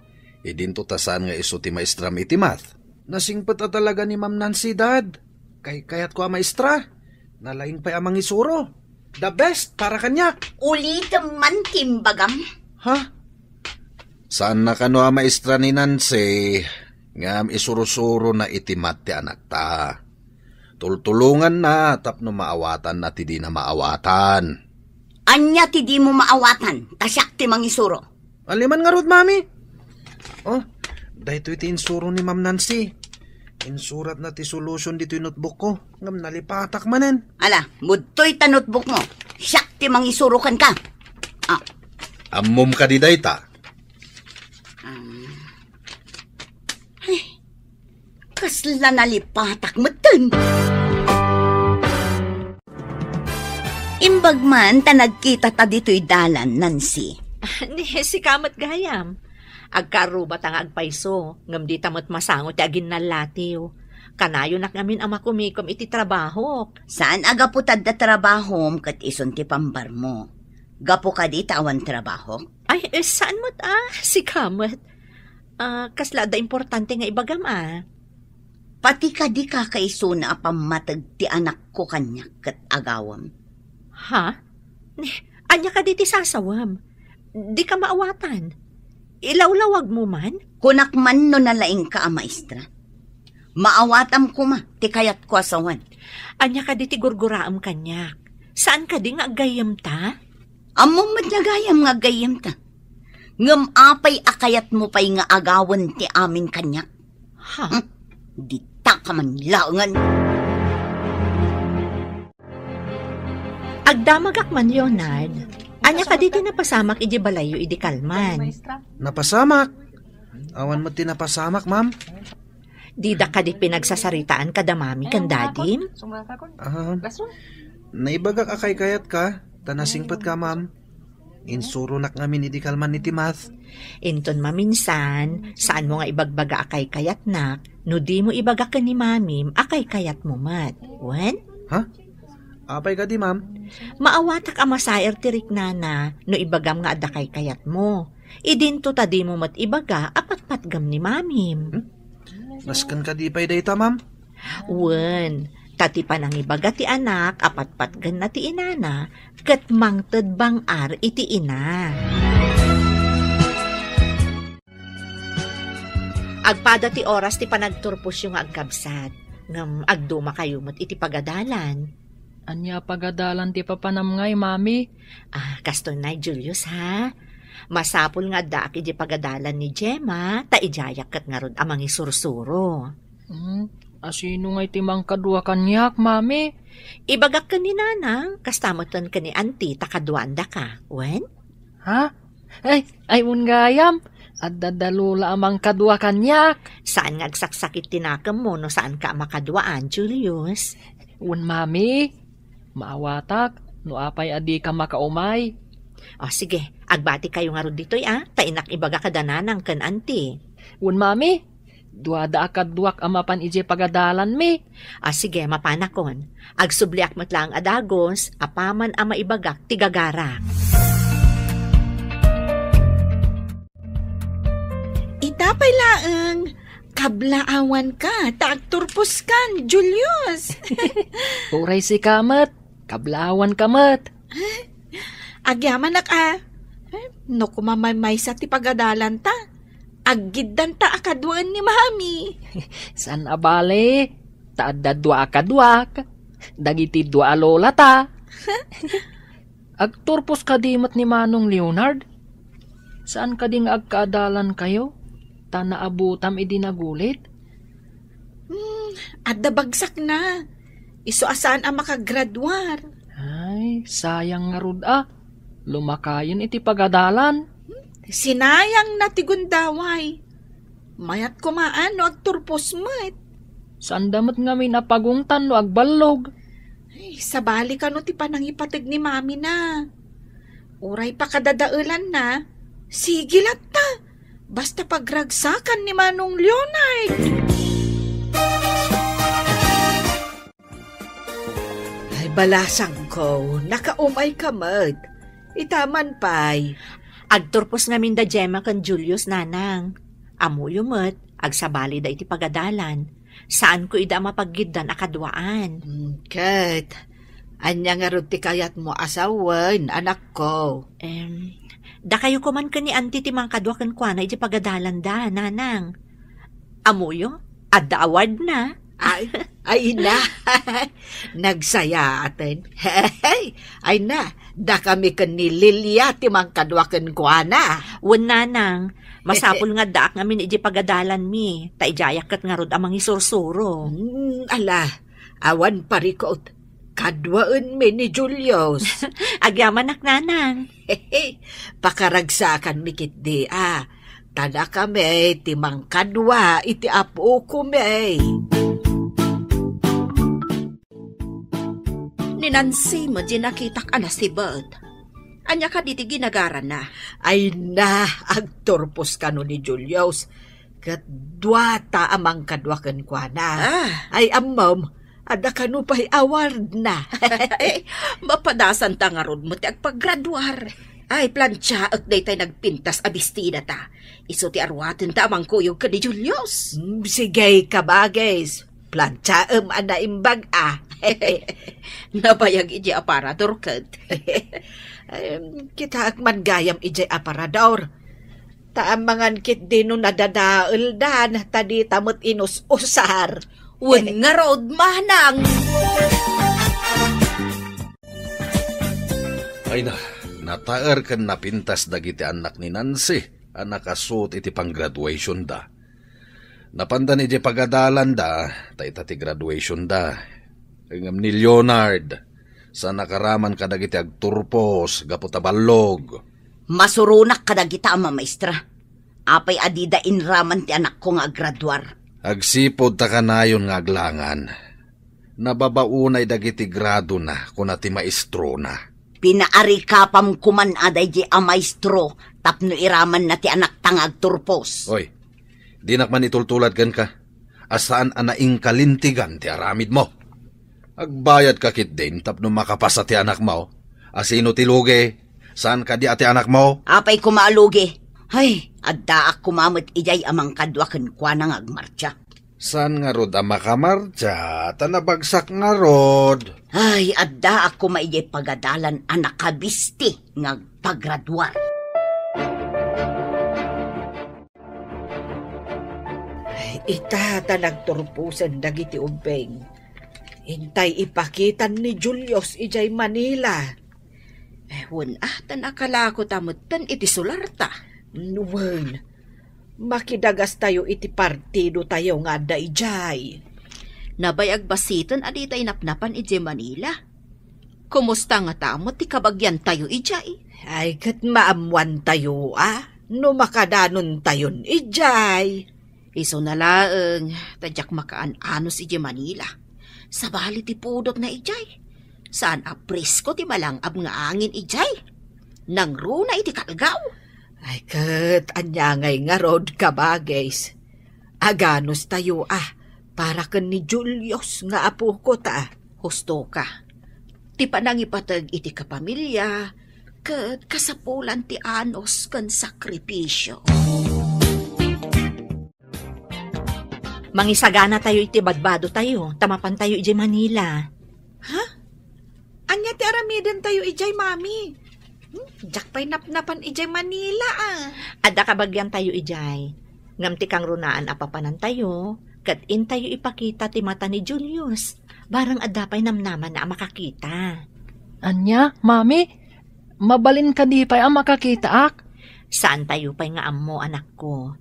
Idinto tasan nga iso ti maestram iti math. Nasingpet talaga ni Ma'am Nancy, Dad. Kayat ko ang maestra. Nalaing pa amang isuro. The best para kanya. Ulit man timbagam. Ha? Saan na kano ang maestra ni Nancy? Ngam isuro-suro na itimat ti anak ta. Tultulungan na tapno maawatan na ti di na maawatan. Anya ti di mo maawatan. Tasyak ti mangisuro. Aliman nga rod, Mami. Oh, dahito iti insuro ni Ma'am Nancy. Insurat na ti solution dito yung notebook ko. Ngam nalipatak manen. Ala, mudtoy ta notebook mo. Siyak ti mangisurukan ka. Ammom ka di dayta. Kasla nalipatak matan. Imbag man ta nagkita ta dito'y dalan, Nancy. Ni si kamat gayam. Agkarubat ang agpaiso, ngam di tamot masangot ti agin nalatiw. Kanayo nak ngamin ang makumikom iti trabaho. Saan aga putad da trabaho kat ison ti pambar mo? Gapo ka di tawan trabaho? Ay, saan mo't si kamat? Kasla da importante nga ibagam Pati ka di kakaiso na apamatag ti anak ko kanya kat agawam. Ha? Anya ka di ti sasawam? Di ka maawatan? Ilawlawag mo man? Kunak man no nalaing ka ang maestra. Maawatam ko ma, ti kayat ko asawan. Anya ka di ti gurguraam kanyak. Saan ka di nga agayam ta? Among madnagayam nga agayam ta. Ngam apay akayat mo pa'y nga agawan ti amin kanyak. Ha? Di ta ka man laungan. Agdamagak man, Leonard. Anya ka dito napasamak iji balayo iji kalman. Napasamak? Awan mo tinapasamak, Ma'am? Dida ka di pinagsasaritaan kada mami kan dadim? Naibagak akay kayat ka. Tanasingpat ka, Ma'am. Insuro nak ngamin iti kalman iti math. Inton maminsan, saan mo nga ibagbaga akay kayat nak, no di mo ibaga ka ni mamim, akay kayat mo mat. Wen? Ha? Apay ka di, Ma'am? Maawatak ang masayer tirik nana, no ibagam nga adakay kayat mo. Idinto ta di mo mat ibaga, apat-patgam ni mamim. Naskan ka di pa'y dayta, Ma'am? Wen, tati pa nang ibaga ti anak, apat-patgan na ti inana, kat mangted bang ar iti ina. Agpada ti oras ti panagturpos yung agkabsat, ngam agduma kayo mat iti pagadalan. Anya pagadalan ti papanamngay, Mami? Kasto na, Julius, ha? Masapul nga daki di pagadalan ni Gemma, ta ijayak kat nga rod amang isursuro. Asino nga'y timang kadwa kanyak, Mami? Ibagak ka ni nanang, kastamatan ka ni auntie, takaduanda ka. Wen? Ha? Ay, ungayam. At dadalula amang kadwa kanyak. Saan nga agsaksakit tinakam mo no saan ka makaduaan, Julius? Un mami, maawatak, no apay adi ka makaumay. O sige, agbati kayo nga ron dito'y tainak ibaga kadananang kan anti. Un mami, duada akadwak amapan ije pagadalan mi. Sige, mapanakon. Agsubliak matlang adagos, apaman ama ibagak tigagara. Itapay laang, kablaawan ka, taagturpos kan, Julius. Uray si kamet, kablawan kamet. Agyaman na ka. No kumamay sa ti pagadalan ta. Aggidan ta akadwaan ni mami. San abale, taadda dua akadwak, dagiti dua lola ta. Agturpos kadimot ni Manong Leonard. Saan kading agkaadalan kayo? Ta naabutam idinagulit? Adda bagsak na. Iso asaan ang makagradwar. Ay, sayang nga rud Lumakayon iti pagadalan. Sinayang na tigundaway. Mayat kumaan no agturpos met. Saan damat nga may napagungtan no agbalog? Ay, sabali ka no ti panangipatig ni mami na. Uray pa kadadaulan na. Sigilat ta. Basta pagragsakan ni Manong Leonard. Ay, balasang ko. Nakaumay ka, Mad. Itaman pa'y. Agturpos nga minda Gemma kan Julius nanang. Amuyo met, agsabali da iti pagadalan. Saan ko ida mapaggidan akadwaan? Kat, anya nga rin ti kayat mo asawan, anak ko. Da kayo kuman ka ni auntie timang kadwa kan kwa na iti pagadalan da, nanang. Amuyo, adda award na. Ay na, nagsaya atin. Ay na, da kami kan ni Lilia timang kadwa kan kwa na. Wan nanang, masapul nga daak ngamin iti pagadalan mi. Taijayak kat nga rod amang isursuro. Ala, awan parikot. Kadwaan mi ni Julius. Agyaman nanang. Pakaragsakan mikit di Tada kami timang kadwa iti apo ko may. Ni Nancy mo di nakitak si Bert. Anya ka diti ginagaran na. Ay na, agturpos ka no ni Julius. Kadwata amang kadwakan kwa na. Ay amam, ada ka no pa'y award na. Mapadasan ta nga ron mo ti agpaggraduar. Ay, plansya at day tayo nagpintas abistina ta. Iso ti arwatin ta amang kuyog ka ni Julius. Sige ka bagay. Plansya ana imbag Nabayag iji aparador kad. Kita akman gayam iji aparador. Taamangan kit dino nadadaal dan tadi tamot inus-usar. Wen nga road manang. Ay na, nataer kan napintas dagiti anak ni Nancy. Anak asut iti pang-graduation da. Napandan iti pagadalan da, tayo graduation da. Ngam ni Leonard, sa nakaraman kadagiti agturpos, gaputaballog. Masurunak kadagita ama maestra. Apay adida inraman ti anak ko nga aggraduar. Agsipod ta kanayon nga aglangan. Nababaunay dagiti grado na kuna ti maestro na. Pinaari kapam kuman aday di a maestro tapno iraman na ti anak tang agturpos. Oy, di nakman itultulad gan ka. Asaan anaing kalintigan ti aramid mo. Agbayad ka kit din tapno makapasa ti anak mo. Asino ti lugi? Saan ka di ati anak mo? Apay kumaalugi. Ay, adda ak kumamot ijay amang kadwaken kwa nang agmarcha. Saan nga rod ang makamarcha? Tanabagsak nga rod. Ay, adda ak kumaijay pagadalan anak kabisti nga paggraduar. Itata nagturpusan dagiti ubeng. Hintay ipakitan ni Julius ijay Manila. Wen tanakala ko tamutan iti sularta. Nuwan, makidagas tayo iti partido tayo nga da ijay. Nabayag basiton adi tayo napnapan iti Manila. Kumusta nga tamot ti kabagyan tayo ijay? Ay kat maamuan tayo No makadanon tayon, ijay. Iso na laeng, tadyak makaan-anos iti Manila. Sa bali ti pudot na ijay. Saan apresko ti malangab nga angin ijay. Nang runa iti kalgaw. Ay kat, anyangay nga rod kabagays. Aganos tayo para kan ni Julius nga apo ko ta. Husto ka. Ti panangipatag iti kapamilya, kat kasapulan ti anos kan sakripisyo. Mangisagana tayo iti badbado tayo, tamapan tayo iti Manila. Ha? Anya ti aramiden tayo ijay, mami? Jak pa'y napnapan ijay Manila Adda kabagyan tayo ijay. Ngam ti kang runaan apapanan tayo, kat in tayo ipakita ti mata ni Julius. Barang adda pa'y namnaman na makakita. Anya, mami? Mabalin ka di pa'y makakita ak? Saan tayo pa'y nga ammo, anak ko?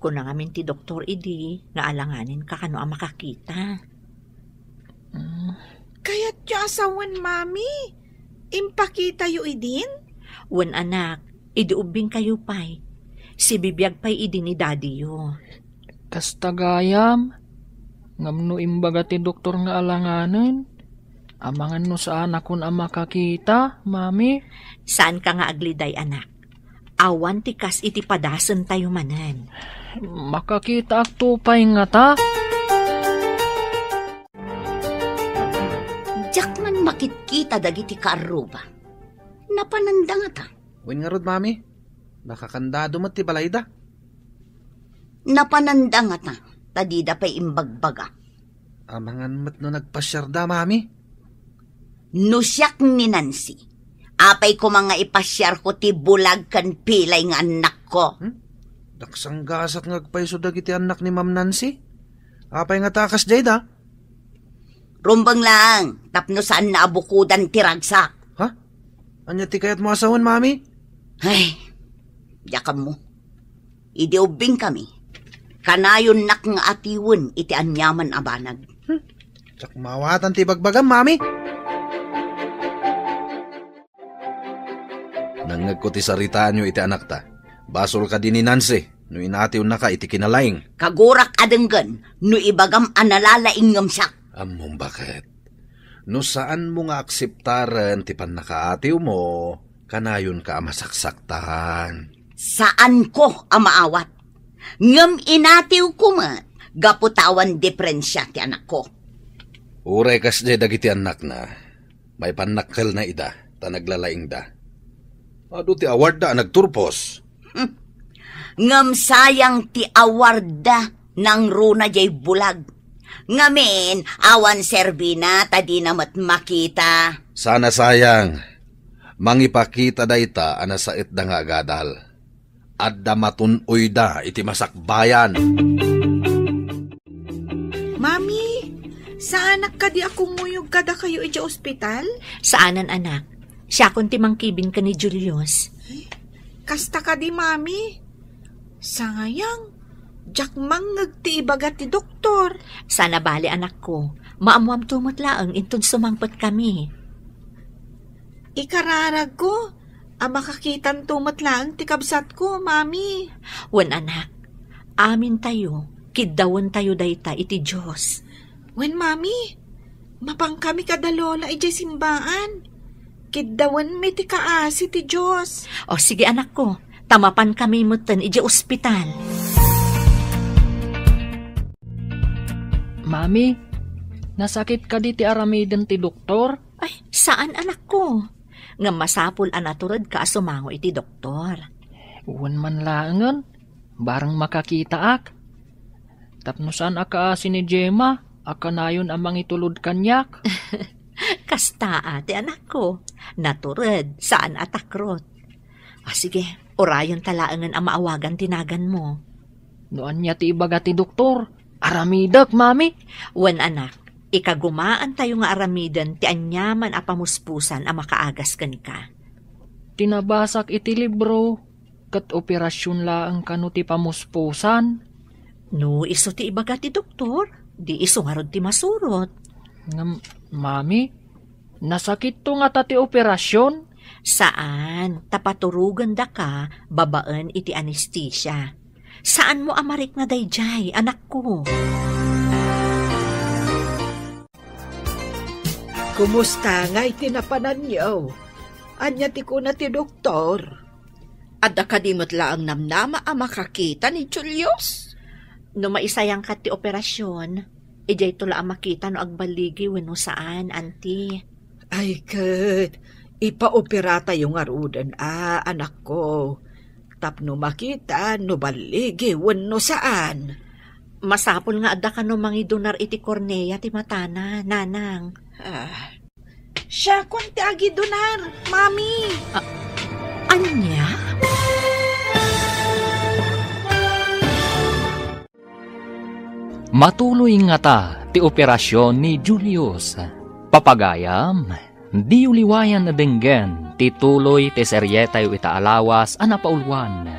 Kung nangamin ti doktor idi, nga alanganin ka kano makakita. Kaya't yung asawan, mami? Impakita yu idin? Wen anak, idiubing kayo pa'y. Si bibiyag pa'y idi ni daddy yo. Kastagayam, ngamno imbaga ti doktor nga alanganin. Amangan no saan akon makakita, mami? Saan ka nga agliday, anak? Awan ti kas iti padasen tayo manan. Makakita ak tupay nga ta. Jak man makitkita dagiti kaaruba. Napananda nga ta. Wen nga rod, mami. Nakakandado mo ti balayda. Napananda nga ta. Tadida pa'y imbagbaga. Amangan mat no nagpasyarda, mami. Nusyak ni Nancy. Apay ko mga ipasyar ko ti bulag kan pilay nga anak ko. Daksang gasat ngagpayso dagiti anak ni Ma'am Nancy. Apay nga takas jay da. Rumbang lang, tapno saan naabukudan ti ragsak. Ha? Anya ti kayat mo asawan, mami? Ay, yakam mo. Idiubing kami. Kanayon nak nga atiwen iti anyaman abanag. Tsak mawatan ti bagbagam, mami. Nangag ko ti saritaan nyo iti anak ta. Basol ka din ni Nancy, no inatiw na ka iti kinalaing. Kagurak adenggan, no ibagam analalaing ngamsak. Among bakit? No saan mo nga akseptaran ti panakaatiw mo, kanayon ka masaksaktan. Saan ko amaawat? Ngam inatiw ko mat, gaputawan diferensya ti anak ko. Uray kas jay dagiti anak na, may panakkel na ida, ta naglalaing da. Ado ti award da nagturpos. Ngam sayang ti award da ng runa jay bulag. Ngamin, awan serbina, tadi namat makita. Sana sayang, mangipakita da ita anasait da nga agadal. Adda matunoy da iti masakbayan. Mami, saan ka di ako muyog kada kayo iti ospital? Saanan, anak? Siya kun ti mangkibin ka ni Julius. Kasta ka di, mami. Sayang, jak mangag ti ibagat ti doktor. Sana bali, anak ko. Maamuam tumot laang intun sumangpot kami. Ikararag ko, makakitan tumot lang ti kabsat ko, mami. Wen anak, amin tayo, kiddawan tayo dayta iti Diyos. Wen, mami, mapang kami kadalola iti simbaan. Kiddawan mi ti kaasi ti Diyos. O sige, anak ko, tamapan kami mutan iti ospital. Mami, nasakit ka di ti aramiden ti doktor? Ay, saan, anak ko? Nga masapul anaturad ka asumango iti doktor. Uwan man langan, barang makakita ak. Tapno saan akaasi ni Gemma, akanayon amang itulod kanyak. Kasta ate, anak ko. Naturad, saan atakrot. Sige, orayon talaangan ang maawagan tinagan mo. Noan niya ti ibaga ti doktor, aramidak, mami. Wan, anak, ikagumaan tayo nga aramidan ti anyaman a pamuspusan a makaagas kanika. Tinabasak iti libro, kat operasyon laang kano ti pamuspusan. No, iso ti ibaga ti doktor, di iso nga rod ti masurot. Mami, nasakit to nga ta ti operasyon? Saan? Tapaturugan da ka, babaan iti anesthesia. Saan mo amarik na dayjay, anak ko? Kumusta nga itinapanan niyo? Anya ti ko na ti doktor. Adda kadimot laang namnama ang makakita ni Julius. No maisayang ka ti operasyon, ijay tula ang makita no agbaligi wenno saan, auntie. Ay, kat, ipaopera tayo nga rudan, anak ko. Tapno makita, no baligi, wenno saan. Masapol nga adda ka no mangidunar iti kornea ti matana, nanang. Siya kon ti agi donar, mami. Anya? Matuloy nga ta ti operasyon ni Julius. Papagayam, di uliwayan na benggen ti tuloy ti seryetayo itaalawas a napaulwan.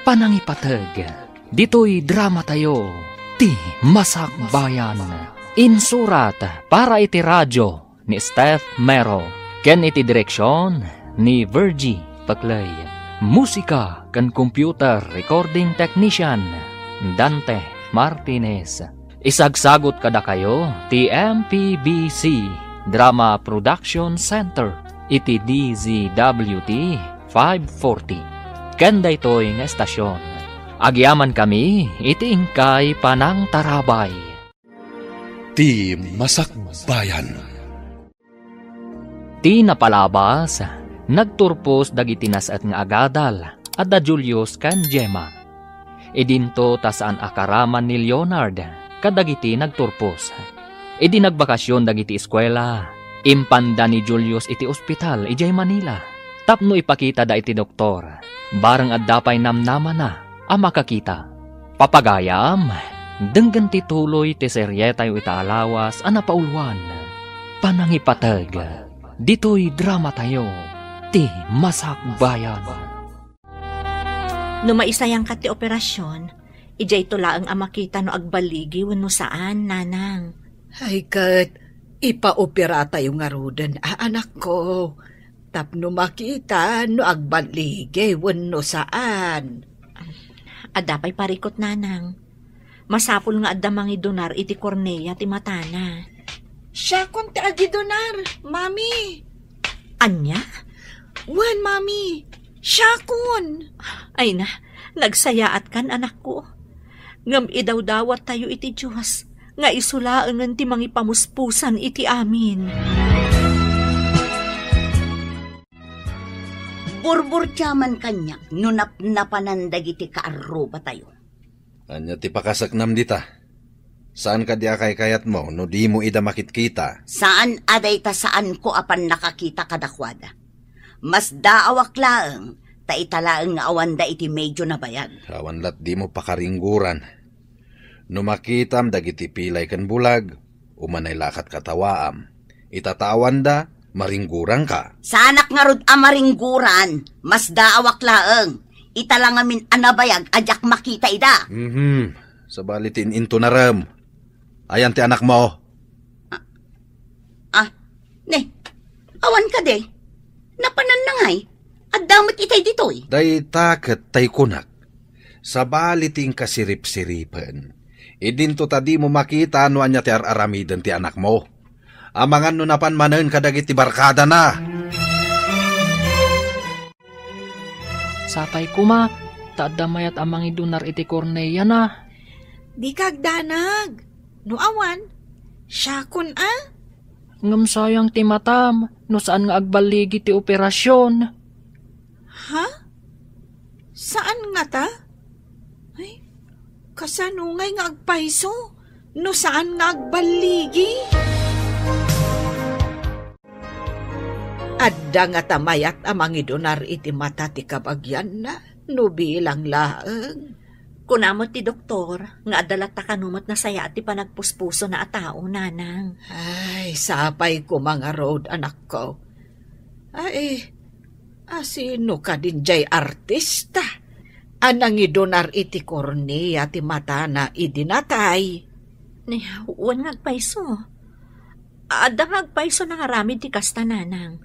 Panangipateg, dito'y drama tayo, ti Masakbayan. Insurat para iti radyo ni Steph Mero, ken iti direksyon ni Virgie Paclay. Musika kan computer recording technician Dante Martinez. Isagsagot kada kayo ti MPBC Drama Production Center iti DZWT 540. Kanda ito'y nga estasyon. Agyaman kami iti ingkay panang tarabay. Ti Masakbayan. Ti napalabas, nagturpos dagiti nasat nga agadal at da Julius kan Gemma. Idinto ta saan akaraman ni Leonard kadagiti nagturpos. Idi nagbakasyon dagiti eskwela. Impanda ni Julius iti ospital ijay Manila. Tapno ipakita da iti doktor. Barang addapay namnama na ang makakita. Papagayam, denggan ti tuloy ti seryetayo itaalawas a napaulwan. Panangipateg, dito'y drama tayo, ti Masakbayan. No maisayang ka ti operasyon, ijay tulaang ang makita no agbaligi wenno saan, nanang. Ay, kat, ipaopera tayo nga rudan, anak ko. Tapno makita, no agbaligi, wenno saan. Adapay parikot, nanang. Masapul nga adda mangidonar iti kornea ti matana. Siya kon ti agi donar, mami. Anya? Wen, mami. Siya kon. Ay na, nagsayaat kan, anak ko. Ngam idaw-dawat tayo iti Diyos, nga isulaan ti mangipamuspusan iti amin. Burbur tiyaman kanya, nunap-napanan dagiti kaaruba tayo. Anya ti pakasaknam dita. Saan ka di akay kayat mo no di mo ida makitkita? Saan aday ta saan ko apan nakakita kadakwada? Mas daawak laeng, ta italaeng nga awanda iti medyo na bayag. Awanlat di mo pakaringguran. No makitam dagiti pilay kan bulag, umanay lakat katawaam. Itatawan da, maringguran ka. Sanak nga rod amaringguran, mas daawak laeng. Italang amin anabayag, ajak makita ida. Sabalitin into na ram. Ayan ti anak mo. Ne, awan ka de. Napanan na ngay. At damot itay ditoy. Day taket tay kunak. Sabaliting kasirip-siripan. Idinto tadi mo makita ano anya ti ar-aramiden ti anak mo. Amangan no napanmanen kadagiti barkada na. Sapay kuma, taadamayat amang idunar iti kornea na. Di kagdanag. No awan. Siya kon Ngam sayang ti matam, no saan nga agbaligi ti operasyon. Ha? Saan nga ta? Ay, kasanungay nga agpaiso. No saan nga agbaligi? Adda nga tamayat amang idonar iti mata ti kabagyan na. No bilang laeng. Kunamot ti doktor, nga adalat ta kanumot na saya ti panagpuspuso na atao, nanang. Ay, sapay ko mga road, anak ko. Ay, asino ka din jay artista? Anang idonar iti kornea ti mata na idinatay. Ni, uwan ngagpaiso. Ada ngagpaiso na ngaramid ti kasta, nanang.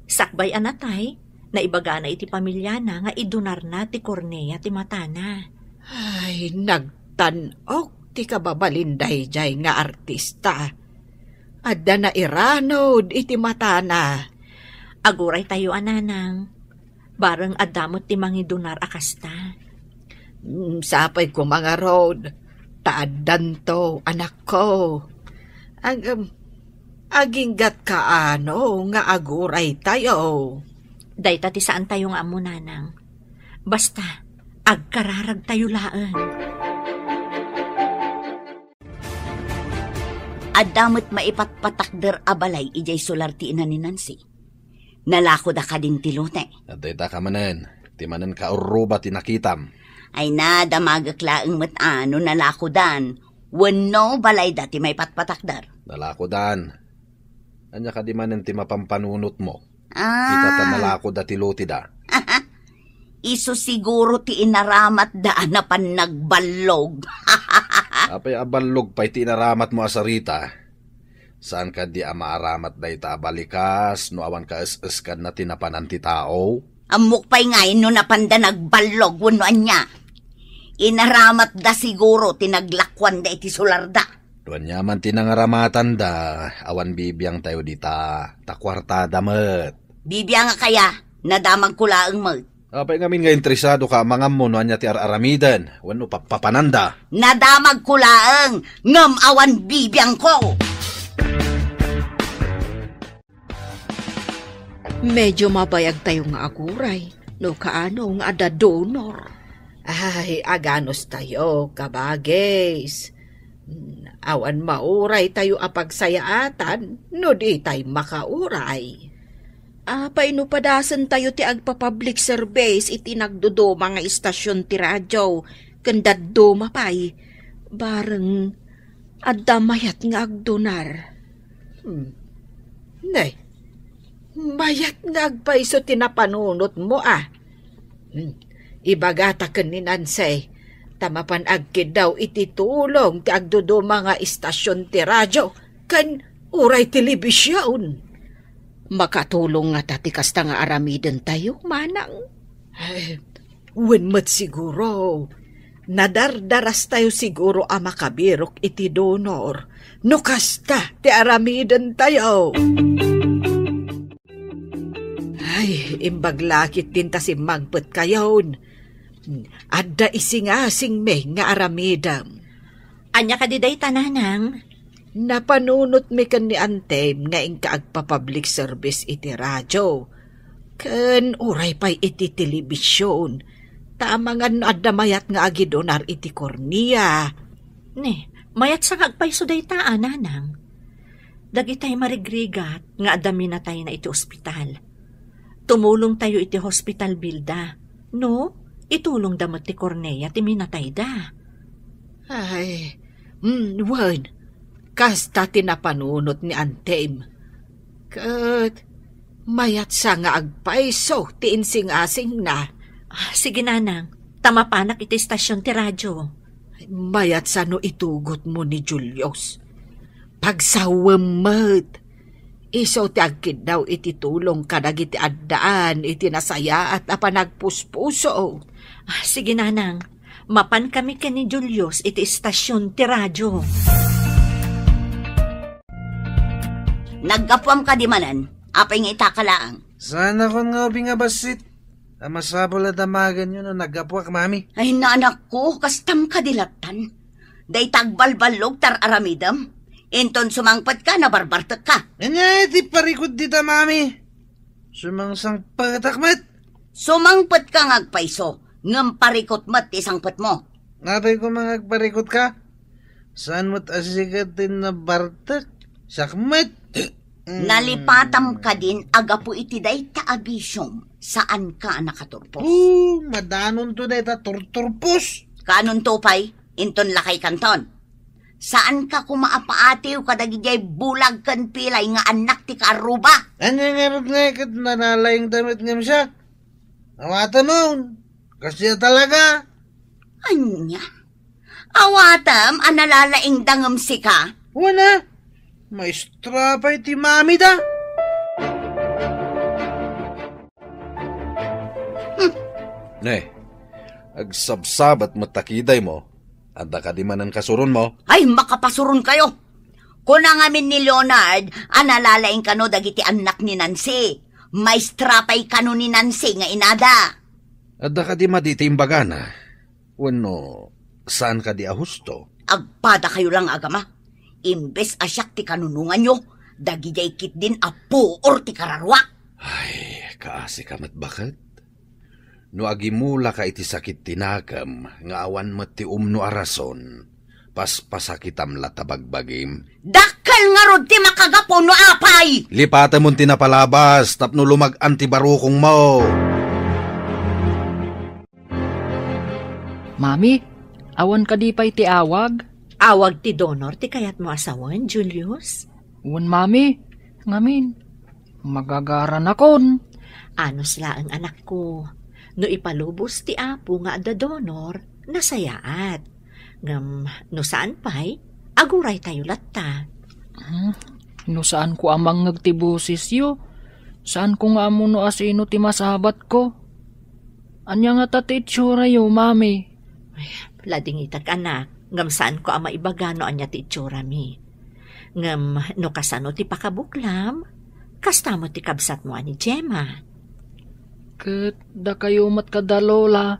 Sakbay anatay, Naibaga na iti pamilya na nga idunar na ti Cornea ti matana. Ay, nagtanok ti kababalinday jay nga artista. Adda na iranod iti matana. Aguray tayo ananang. Bareng adamot ti mangidunar akasta. Sapay ko mga road. Taadan to, anak ko. Aginggat kaano nga aguray tayo. Dayta ti saan tayo nga amo nanang. Basta, agkararag tayo laan. Adamot maipatpatakder abalay ijay solar ti ina ni Nancy. Nalako da ka din tilute. At dayta ka manen, ti manen ka uruba ti nakitam. Ay nada magaklaang matano nalako dan. Wano balay dati may patpatakder. Nalako dan. Anya ka di manen ti mapampanunot mo. Ah. Ita nalako da ti luti da. Iso siguro ti inaramat daan na pan nagballog. Apay abalog pa'y ti inaramat mo asarita. Saan ka di amaaramat da ita abalikas no awan ka es ka na tinapanan ti tao? Amok pa'y ngayon no napanda nagballog wano anya. Inaramat da siguro tinaglakwan da iti sularda. Duan yaman tinangaramatan da, awan bibiyang tayo dita, takwarta damet. Bibiyang nga kaya, nadamag kulaang mo. Apay ngamin nga interesado ka, mga mo no anya ti aramidan, wano papananda. Nadamag kulaang, ngam awan bibiyang ko. Medyo mabayag tayo nga aguray. No kaano nga ada donor. Ay, aganos tayo, kabagis. Awan mauray tayo apagsayaatan, no di tayo makauray. Paino padasan tayo ti agpa-public service iti nagdudo mga istasyon ti radyo, kandaddo mapay, bareng adda mayat nga agdonar. Nay, mayat nga agpaiso tinapanunot mo Ibagata ken ni Nansay, tamapan agkid daw iti tulong ti agdudo mga istasyon ti radyo, kan uray telebisyon. Makatulong nga tati kasta nga aramiden tayo, manang. Ay, wenmet siguro. Nadardaras tayo siguro a makabirok iti donor. No kasta ti aramiden tayo. Ay, imbaglakit din ta si magpet kayon. Adda isingasing me nga aramidam. Anya ka diday tananang? Napanunot mi kan ni Antem nga ingka agpa-public service iti radyo. Ken uray pa'y iti telebisyon. Tamangan adda mayat nga agidonar iti Cornea. Ne, mayat sa agpaiso day taa, nanang. Dagitay marigrigat nga adami na tayo na iti ospital. Tumulong tayo iti hospital bilda. No? Itulong damot ti Cornea ti minatay da. Ay, wan. Kasta tinapanunot ni Antem. Kat, mayat sa nga agpaiso ti insing-asing na. Sige nanang, tamapanak iti istasyon ti radyo. Mayat sa no itugot mo ni Julius. Pagsawamat. Iso ti agkid daw iti tulong kadag iti addaan iti nasaya at apanagpuspuso. Sige nanang, mapan kami ka ni Julius iti istasyon ti radyo. Naggapwam ka di manan, apay nga itakalaang. Sana kon nga nga basit. Masabol na damagan yun no naggapwak, mami. Ay naanak ko, kastam ka dilatan. Day tagbalbalog tar aramidam. Inton sumangpat ka, nabarbartak ka. Anya, di parikod dita, mami. Sumangsang patakmat. Sumangpat ka ngagpaiso, ngam parikot mat isangpat mo. Napay ko mga parikot ka. Saan mo't asikatin na bartak? Sakmat. Nalipatam ka din, agapu iti day taabisyong. Saan ka nakaturpos? Madanon to day ta turturpos. Kanon tupay, inton lakay kanton. Saan ka kumaapaatiw kadagijay bulag kan pilay nga anak ti karuba? Ano nga kat nanalayang damit nga siya? Awatan nun. Kasi talaga. Anya? Awatam, analalaing dangam si ka? Wala. Maestra pa iti mami da. agsabsab at matakiday mo, anda ka di manan kasuron mo. Ay, makapasuron kayo. Kuna ngamin ni Leonard, analalaing kano dagiti anak ni Nancy. Maestrapay kano ni Nancy nga inada. Anda ka di maditimbagan. Wano, saan ka di ahusto? Agpada kayo lang, agama. Imbes asyak ti kanunungan nyo, dagijay kit din apo or ti kararwa. Ay, kaasi kamat bakit? No agimula ka iti sakit tinagam, nga awan mo ti umno arason, paspasakitam latabagbagim. Dakal nga rod ti makagapo no apay! Lipata mo tinapalabas, tapno lumag-an ti barukong mo. Mami, awan ka di pa'y ti awag? Awag ti donor ti kayat mo asawan, Julius. Wan mami, ngamin, magagaran akon. Anos la ang anak ko. No ipalubos ti apo nga ada donor, nasayaat. Ngam, no saan pa'y, aguray tayo latta. No saan ko amang nagtibusis yo? Saan ko nga mo no asino ti masabat ko? Anya nga tati itsura yo, mami? Lading itag anak, ngam saan ko ama ibagano anya ti itsura mi. Ngam, no kasano ti pakabuklam, kasta mo ti kabsat mo ani Gemma. Ket da kayo mat kadalola.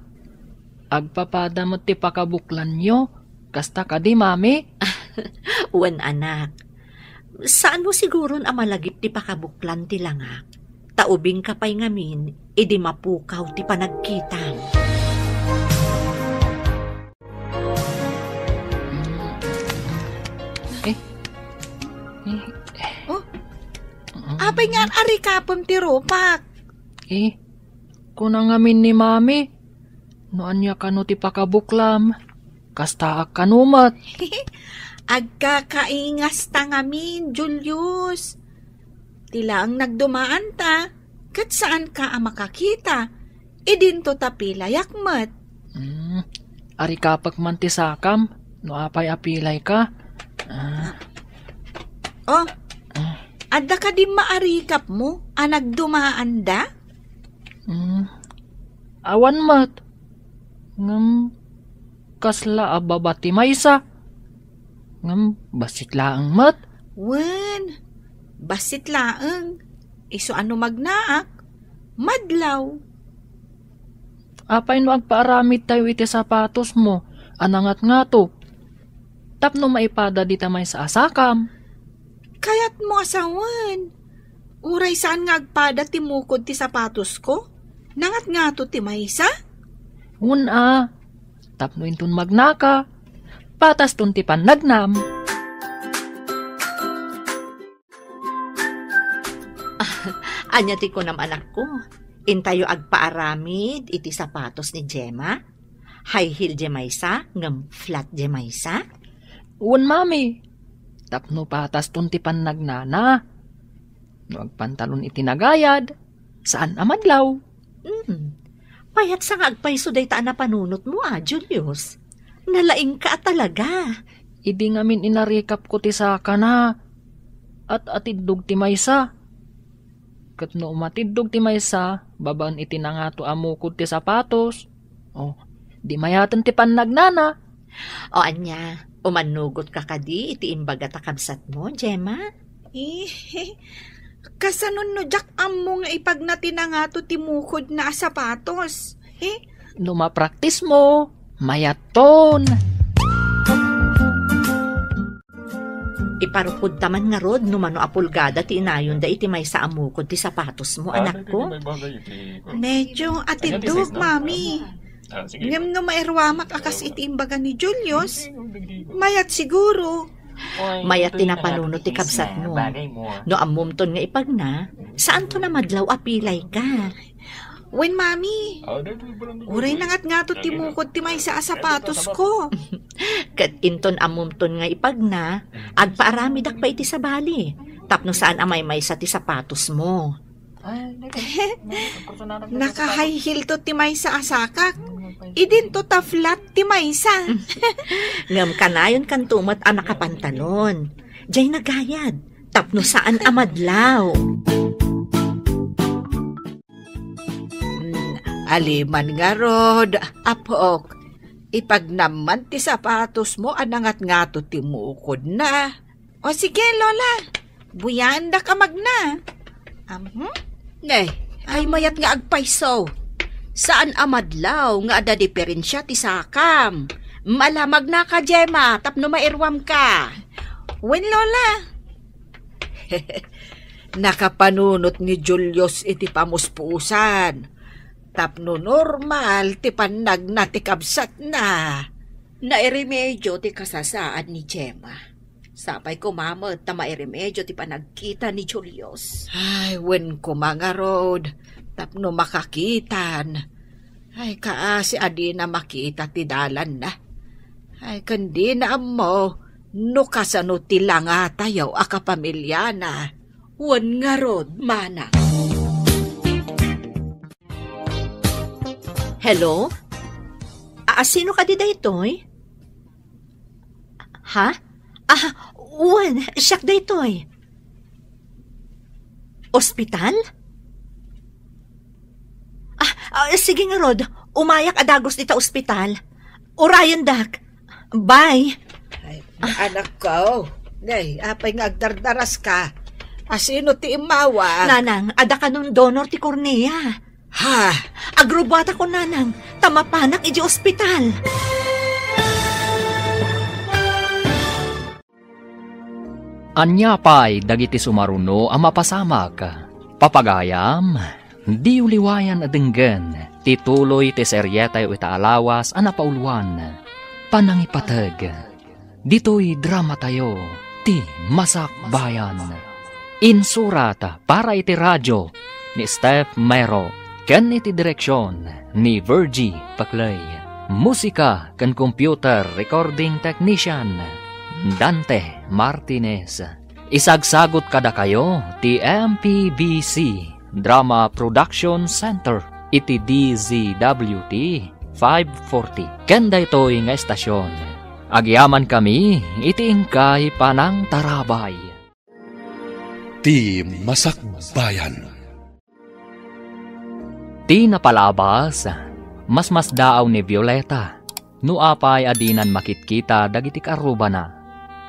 Agpapada mo ti pakabuklan nyo. Kasta ka di, mami? Wan anak, saan mo siguron amalagip ti pakabuklan ti langak? Taubing kapay ngamin, idi mapukaw ti panagkitang. Apay nga ari kapam ti ropak. Kunang amin ni mami. No anya kano ti pakabuklam. Kasta ak kanumat. Agkakaingas ta ngamin, Julius. Tila ang nagdumaan ta. Kat saan ka makakita? Idinto ta pilayak mat. Ari kapak man ti sakam. No apay apilay ka. Adda ka di maarikap mo? Nagdumaan da? Awan mat. Ngam, kasla ababati maysa. Ngam, basit laang mat. Wen, basit laang. Iso ano magnaak? Madlaw. Apay no agpaaramid tayo iti sapatos mo. Anangat nga to. Tapno maipada di tamay sa asakam. Kayat mo asawan. Uray saan nga agpada ti mukod ti sapatos ko? Nangat nga to ti maysa? Una, tapno intun magnaka. Patas tun ti pannagnam. Anya ti ko nam anak ko. Intayo agpaaramid iti sapatos ni Gemma. High heel Gemaysa, ngam flat Gemaysa. Mami. Tapno patas tun ti pannagnana. No agpantalon iti nagayad. Saan amadlaw? Payat sa agpayso day taan na panunot mo Julius. Nalaing ka talaga. Idi ngamin inarikap ko ti saka na. At atidog ti maysa. Kat no matidog ti maysa, babaan iti na nga to amukod ti sapatos. Di mayatan ti pannagnana. Anya, umanugot ka kadi iti imbaga takabsat mo, Gemma? Kasanon no jak ammo nga ipag natin na nga to timukod na sapatos. No mapraktis mo, mayaton. Iparukod taman nga rod no mano apulgada ti inayon da iti may sa amukod ti sapatos mo, anak ko. Medyo atidog, mami. Ngem no mairwamak akas iti imbaga ni Julius. Mayat siguro. Mayat tinapanunot ti kabsat mo. No amumton nga ipag na, saan to na madlaw apilay ka? Wen, mami. Uray nangat nga to timukod ti may sa sapatos ko. Kat inton amumton nga ipag na, agpaaramidak pa iti sabali. Tapno saan amay may sa ti sapatos mo. Naka-high heel to ti may sa asakak. Idin to ta flat ti may sa. Ngam kanayon kan tumat ang nakapantalon. Diyay nagayad. Tapno saan amadlaw. Haliman nga rod, apok. Ipag naman ti sapatos mo, anangat nga to timukod na. O sige, Lola. Buyanda ka magna. Ay mayat nga agpayso. Saan amadlaw nga ada diferensya ti sakam? Malamag na ka, Gemma, tapno mairwam ka. Wen, Lola. Nakapanunot ni Julius iti pamuspusan. Tapno normal, ti panag na ti kabsat na. Nairemedyo ti kasasaan ni Gemma. Sapay ko mamad ta mairemedyo ti panagkita ni Julius. Ay, wen ko mga rod. Tapno makakitan. Ay, kaasi adi na makita ti dalan na. Ay, kandi na mo. No kasano ti langa tayaw akapamilya na. Wan nga rod, mana. Hello? Sino ka di daytoy? Ha? Uwan, siyak daytoy. Ospital? Sige nga, Rod. Umayak adagos dita ospital. Urayan, Dak. Bye. Ay, anak ko. Nay, apay nga agdardaras ka. Asino ti imawa? Nanang, ada ka nun donor ti Cornea. Ha? Agrobata ko, Nanang. Tamapanak iji ospital. Anyapay dagiti sumaruno ang mapasamak. Papagayam, di uliwayan adenggen, tituloy ti seryetay itaalawas ang napauluan. Panangipatag, dito'y drama tayo, ti Masak Bayan. Insurata para iti radyo ni Steph Mero. Ken iti direksyon ni Virgie Paclay. Musika ken computer recording technician Dante Martinez. Isagsagot kada kayo ti MPBC Drama Production Center iti DZWT 540. Ken daytoy nga estasyon. Agyaman kami iti ingkay panang tarabay. Ti Masak Bayan. Ti napalabas, mas daaw ni Violeta. Nuapay adinan makitkita dagiti karuba na.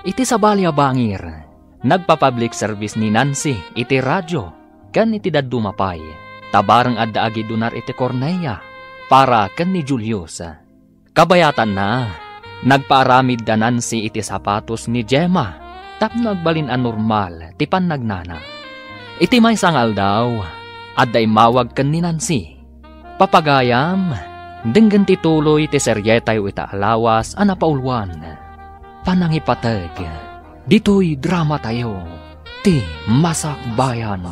Iti sabalya bangir, nagpa-public service ni Nancy iti radyo, kan iti dadumapay. Tabarang adda agi dunar iti Cornea, para kan ni Julius. Kabayatan na, nagpaaramid da Nancy iti sapatos ni Gemma, tapno agbalin an normal, ti pannagnana. Iti may sangal daw, adda imawag kan ni Nancy. Papagayam, denggan tituloy ti seryetay itaalawas ang napauluan. Panangipatag, dito'y drama tayo, ti Masak Bayan.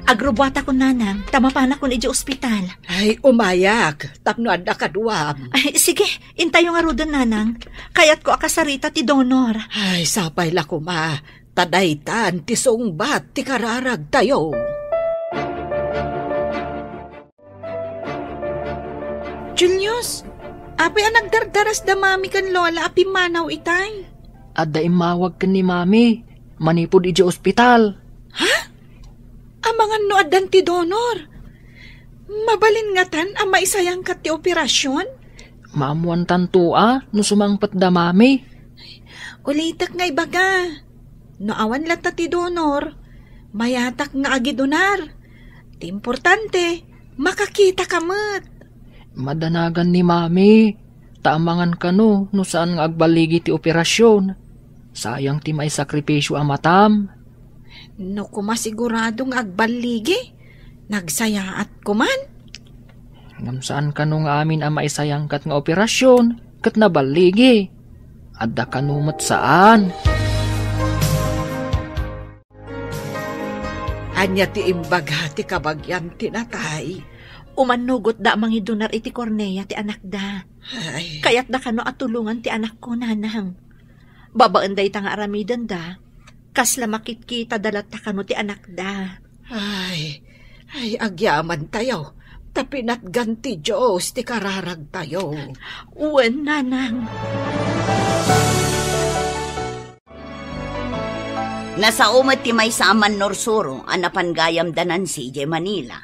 Agrobata ko, Nanang. Tamapanak ko iji ospital. Ay, umayak. Tapno adda kaduam. Ay, sige, intayo nga rodan, Nanang. Kayat ko akasarita ti donor. Ay, sapay la kuma. Tadaytan, ti sungbat, ti kararag tayo. Julius, apay ang nagdardaras da mami kan lola api manaw itay. Adda imawag kan ni mami, manipod iji ospital. Ha? Amangan no adan ti donor. Mabalin nga tan ang maisayang kat ti operasyon? Maamuan tantua, no sumangpat da mami. Ulitak nga ibaga. No awan lata ti donor, mayatak nga agi donar. Ti importante, makakita kamat. Madanagan ni mami, taamangan ka no saan nga agbaligi ti operasyon. Sayang ti may sakripisyo amatam. No kumasigurado nga agbaligi, nagsayaat kuman. Ngam saan ka no nga amin ang maisayangkat nga operasyon, kat nabaligi. Adda ka numat saan? Anya ti imbaga ti kabagyan tinatay. Umanugot da mangi donar iti Cornea ti anak da. Ay. Kayat da kano atulungan ti anak ko, Nanang. Babaan da ita nga aramidan da. Kasla makitkita dalat ta kano ti anak da. Ay, agyaman tayo. Tapinat ganti Diyos ti kararag tayo. Uwan, Nanang. Nasa umat ti may saman Norsuro, anapan gayam danan si Manila.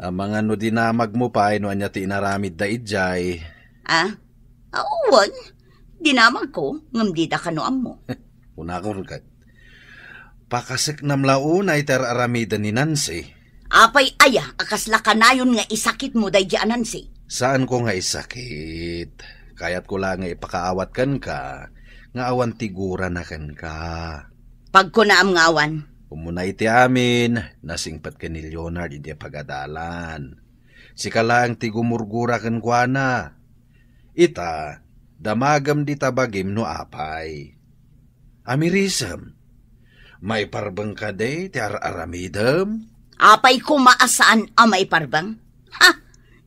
Ang mga no dinamag mo pa, no anya ti inaramid da ijay. Awan. Dinamag ko, ngam di da kanuam mo. Una ko rin pakasik namlaon ay aramida ni Nancy. Apay aya, akasla kanayon nga isakit mo day dyan, Nancy. Saan ko nga isakit? Kaya't ko lang nga ipakaawat kan ka, nga awan tigura na kan ka. Pag ko na am ngawan. Umuna iti amin, nasingpat ka ni Leonard, hindi pagadalan. Si kalaang tigumurgura kan kwa na. Ita, damagam di tabagim no apay. Amirisam, may parbang ka day, ti aramidam? Apay ko maasaan amay parbang?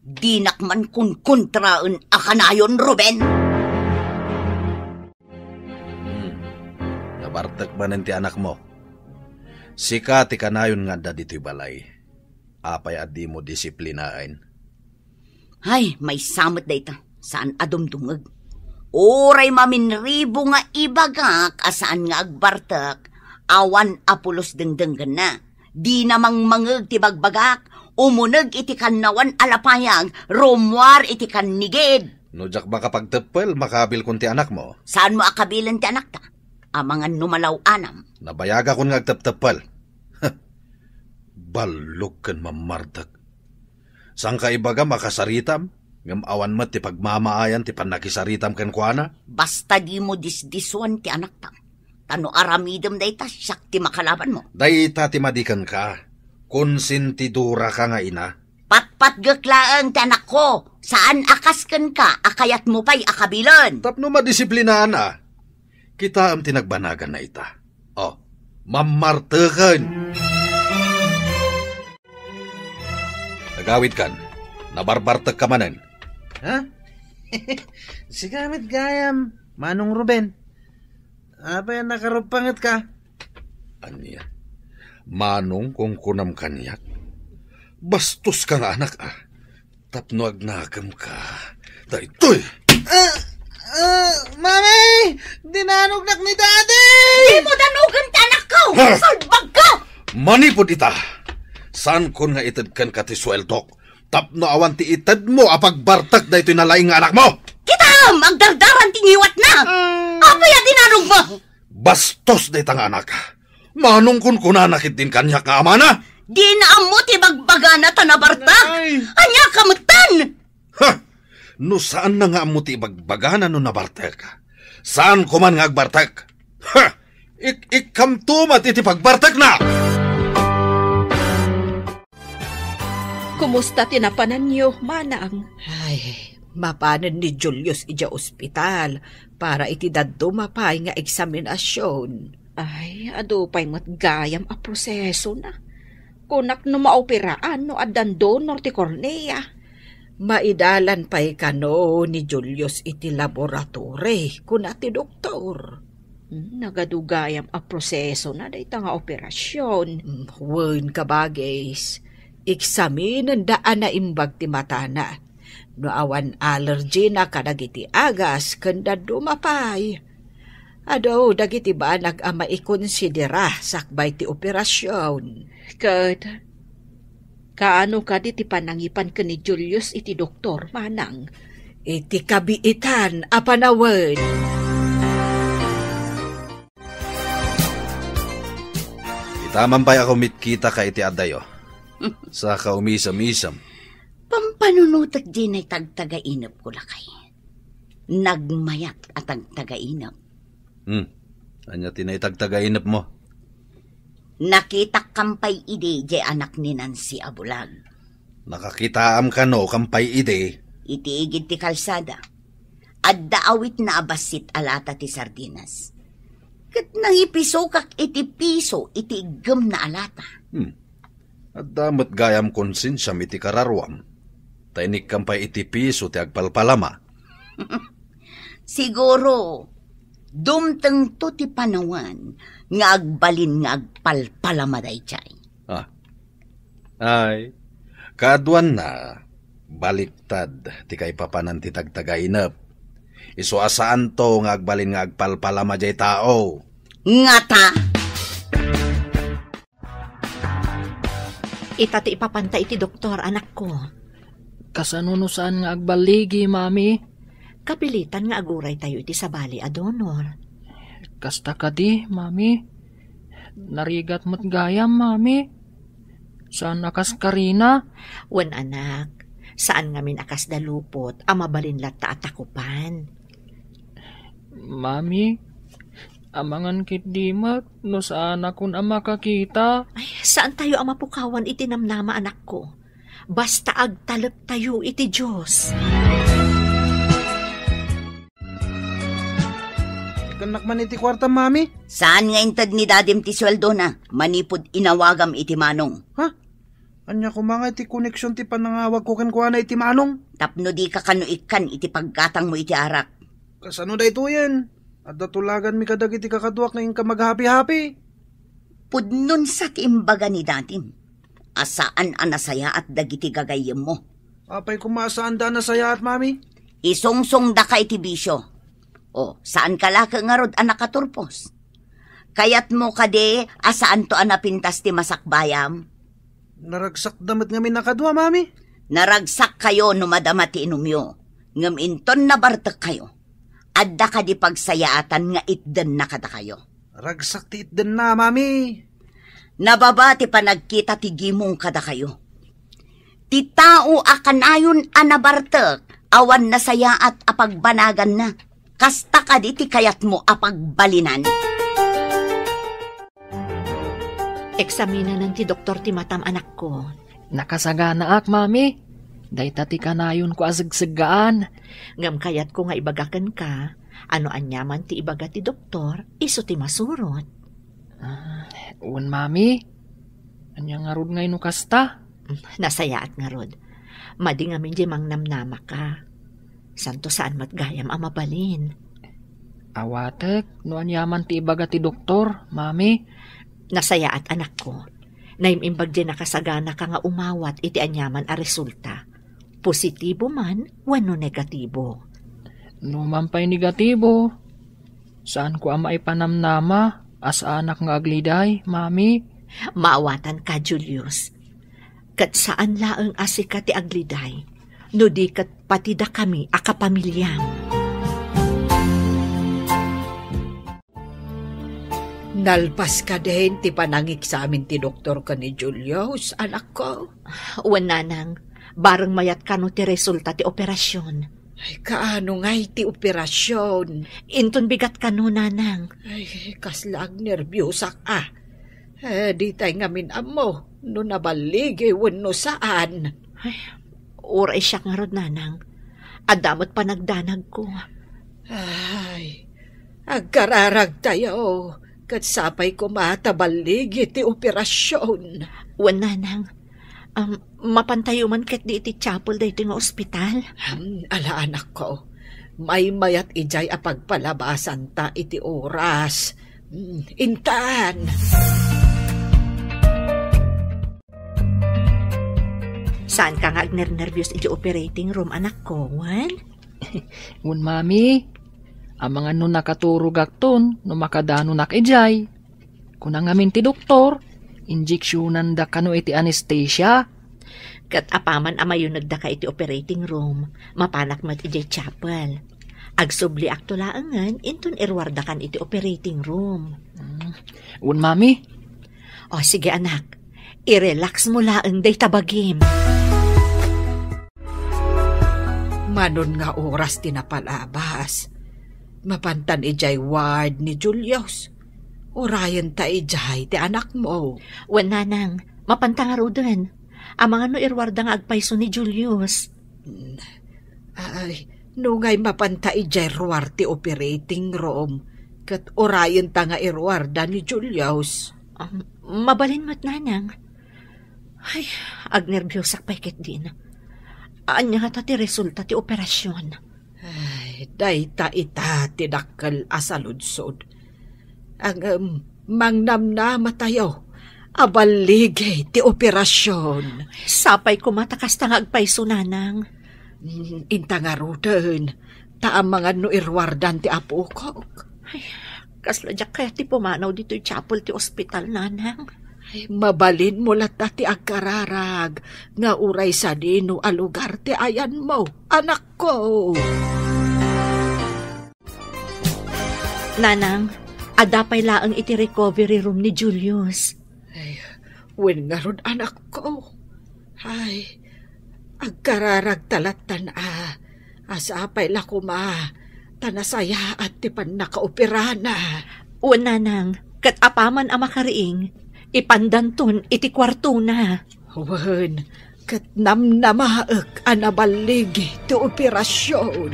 Di nakman kun kontraan akanayon, Ruben. Nabartak ba ti anak mo? Sika ti kanayon nga da dito'y balay. Apay at di mo disiplinain. Ay, may samot da ita. Saan adumdungag? Oray maminribo nga ibagak asaan nga agbartak. Awan apulos dengdenggan na. Di namang mangag ti bagbagak. Umunag iti kanawan alapayag. Romwar iti kanigid. Nujak ba kapag tepel, makabil kun ti anak mo? Saan mo akabilan ti anak ta? Amangan numalaw anam. Nabayaga kun nga agtep-tepel. Balog kan mamardag. Sang ka ibaga makasaritam? Ngam awan mo ti pagmamaayan ti panakisaritam kan kuana? Basta di mo disdiswan ti anak ta. Tano aramidem da ita, siyak ti makalaban mo. Dayta ti madikan ka. Konsentidura ka nga ina. Patpat gaklaang ti anak ko. Saan akasken ka, akayat mo pa'y akabilan. Tapno madisiplinaan Kita am tinagbanagan na ita. Mamartakan. Nagawid kan. Nabarbartag ka manan. Sigamit gayam. Manong Ruben. Apa yan nakarupangat ka? Anya? Manong kung kunam kanyak. Bastos ka nga anak Tapno agnagam ka. Daytoy! Mami! Dinanugnak ni Daddy! Di mo danugan ti anak ko! Salbag ka! Manipod ita! Saan ko nga itad kan ka ti sweldok? Tapno awan ti itad mo apagbartak da ito'y nalaing anak mo! Kita! Magdardaran tingiwat na! Apaya dinanong mo! Bastos da itang anak. Manong kun kunanakit din kanyak nga ama na? Di na mo ti bagbagana tanabartak! Anya kamutan! No saan na nga mo ti bagbagana no nabartek? Saan ko man nga agbartek? Ikamtumat iti pagbartek na! Kumusta tinapanan niyo, manang? Ay, mapanan ni Julius ija ospital para iti daddo mapay nga eksaminasyon. Ay, ado pa'y matgayam a proseso na. Kunak no maoperaan no adan donor ti kornea. Maidalan pa'y kano ni Julius iti laboratory kuna ti doktor. Nagadugayam a proseso na da nga operasyon. Wen ka bagay. Iksaminen daan na imbag ti matana. No awan allergy na kadagiti agas kanda dumapay. Ado dagiti ba nag-ama ikonsidera sakbay ti operasyon. Kaano ka di ti panangipan ka ni Julius iti doktor, manang? Iti kabiitan, apanawan. Itaman pa'y ako mitkita ka iti adayo. Sa kaumisam-isam. Pampanunutak din ay tagtagainap ko lakay. Nagmayat at tagtagainap. Anya tinay tagtagainap mo? Nakita kampay ide di anak ni Nancy Abulag. Nakakitaam ka no kampay ide? Itiigid ti kalsada. At daawit na abasit alata ti sardinas. Kat nang ipiso kak iti piso iti igam na alata. At damat gayam konsensyam iti kararwam. Tainik kampay iti piso ti agpalpalama. Siguro, dumteng to ti panawan nga agbalin nga agpalpalama day chay. Ay, kaadwan na, baliktad ti kay papanan ti tagtagainap. Iso asaan to nga agbalin nga agpalpalama jay tao. Nga ta! Ita ti ipapanta iti doktor, anak ko. Kasanunusan nga agbaligi, mami. Kapilitan nga aguray tayo iti sabali a donor. Kasta ka di, mami. Narigat mo't gayam, mami. Saan akas karina? Wan anak, saan ngamin akas dalupot, amabalin latta at takupan. Mami, amangan kit dimat, no saan akong makakita? Ay, saan tayo ang mapukawan iti namnama, anak ko? Basta agtalep tayo iti Diyos. Kanak man iti kwarta, mami. Saan nga intad ni dadim ti sweldo na? Manipod inawagam iti manong. Ha? Anya ko mga iti koneksyon ti panangawag ko kan na iti manong. Tapno di ka kanuikan iti paggatang mo iti arak. Kasano da ito yan? At datulagan mi kadag iti kakaduak na ka maghapi-hapi. Pudnon sa tiimbaga ni dadim. Asaan anasaya at dagiti gagayem mo. Apay kumasaan da na saya at mami? Isungsong da ka iti bisyo. O, saan ka laka nga rod anak katurpos? Kayat mo kade, asaan to anapintas ti masakbayam? Naragsak damat nga minakadwa, mami. Naragsak kayo no madama ti inumyo. Ngam inton na bartek kayo. Adda ka di pagsayaatan nga itden na kada kayo. Ragsak ti itden na, mami. Nababa ti panagkita ti gimong kada kayo. Ti tao akanayon anabartek, awan na sayaat apagbanagan na. Kasta ka di ti kayat mo apagbalinan. Eksamina ng ti doktor ti matam, anak ko. Nakasagana ak, mami. Dayta ti kanayon ko asagsagaan. Ngam kayat ko nga ibagakan ka, ano anyaman ti ibaga ti doktor, iso ti masurot. Un, mami. Anya nga rod ngay no kasta? Nasayaat nga rod. Madi nga min di mang namnama ka. Santo saan matgayam ang mabalin. Awatek, no anyaman ti ibaga ti doktor, mami. Nasayaat, anak ko. Naimimbag di nakasagana ka nga umawat iti anyaman a resulta. Positibo man, wano negatibo. No man pa'y negatibo. Saan ko ama ipanamnama as anak nga agliday, mami? Maawatan ka, Julius. Kat saan laeng asika ti agliday, no di kat patida kami akapamilyam. Nalpas ka din ti panangik sa amin ti doktor ka ni Julius, anak ko. Wan nanang, bareng mayat kano ti resulta ti operasyon. Ay, kaano nga'y ti operasyon? Inton bigat kano, nanang. Ay, kaslang nervyosak di tayo ngamin amo, no nabaligi wano saan. Ay, oray siya nga rod, nanang. Adamot pa nagdanag ko. Ay, agkararag tayo. Kat sapay ko matabaligi ti operasyon. Wan, nanang. Mapantayo man kat di iti chapel da iti nga ospital. Ala, anak ko, may mayat ijay apagpalabasan ta iti oras. Intaan. Saan ka nga agner-nervyos iti operating room, anak ko, Wan? Un, mami. Ang mga nun nakaturog akton, no makadano nakijay. Kunang amin ti doktor, injeksyonan da kano iti anesthesia. Kat apaman amayon nagda ka iti operating room, mapanak mat iti chapel. Agsubli akto laangan, inton irwarda kan iti operating room. Un, mami. O sige, anak, i-relax mo laang day tabagim. Manon nga oras tinapalabas. Mapantan ijay ward ni Julius. Orayan ta ijay ti anak mo. Wan, nanang, mapantang arudan. Ang mga no irwarda nga agpaiso ni Julius. Ay, no ngay mapanta ijay ruwar ti operating room. Kat orayan ta nga irwarda ni Julius. Mabalin mo't, nanang. Ay, agnerbyosak pa ikit din. Anya nga ti resulta ti operasyon. Ay, dayta ita tinakal asaludsod. Ang mangnamnama tayo, abaligay ti operasyon. Sapay ko matakas nga agpaiso, nanang. Inta nga rudan, taang mga no irwardan ti apo ko. Ay, kasladyak kaya ti pumanaw dito yung chapel ti ospital, nanang. Mabalin mo lata ti agkararag, nga uray sa dino a lugar ti ayan mo, anak ko. Nanang, adapay laang iti recovery room ni Julius. Wen nga ron anak ko. Ay, agkararag talatan asapay la kuma, tanasaya at ti pan nakaoperana. O nanang, kat apaman ang makariing, ipandanton iti kwarto na. Wen, kat namnamaak anabaligi ti operasyon.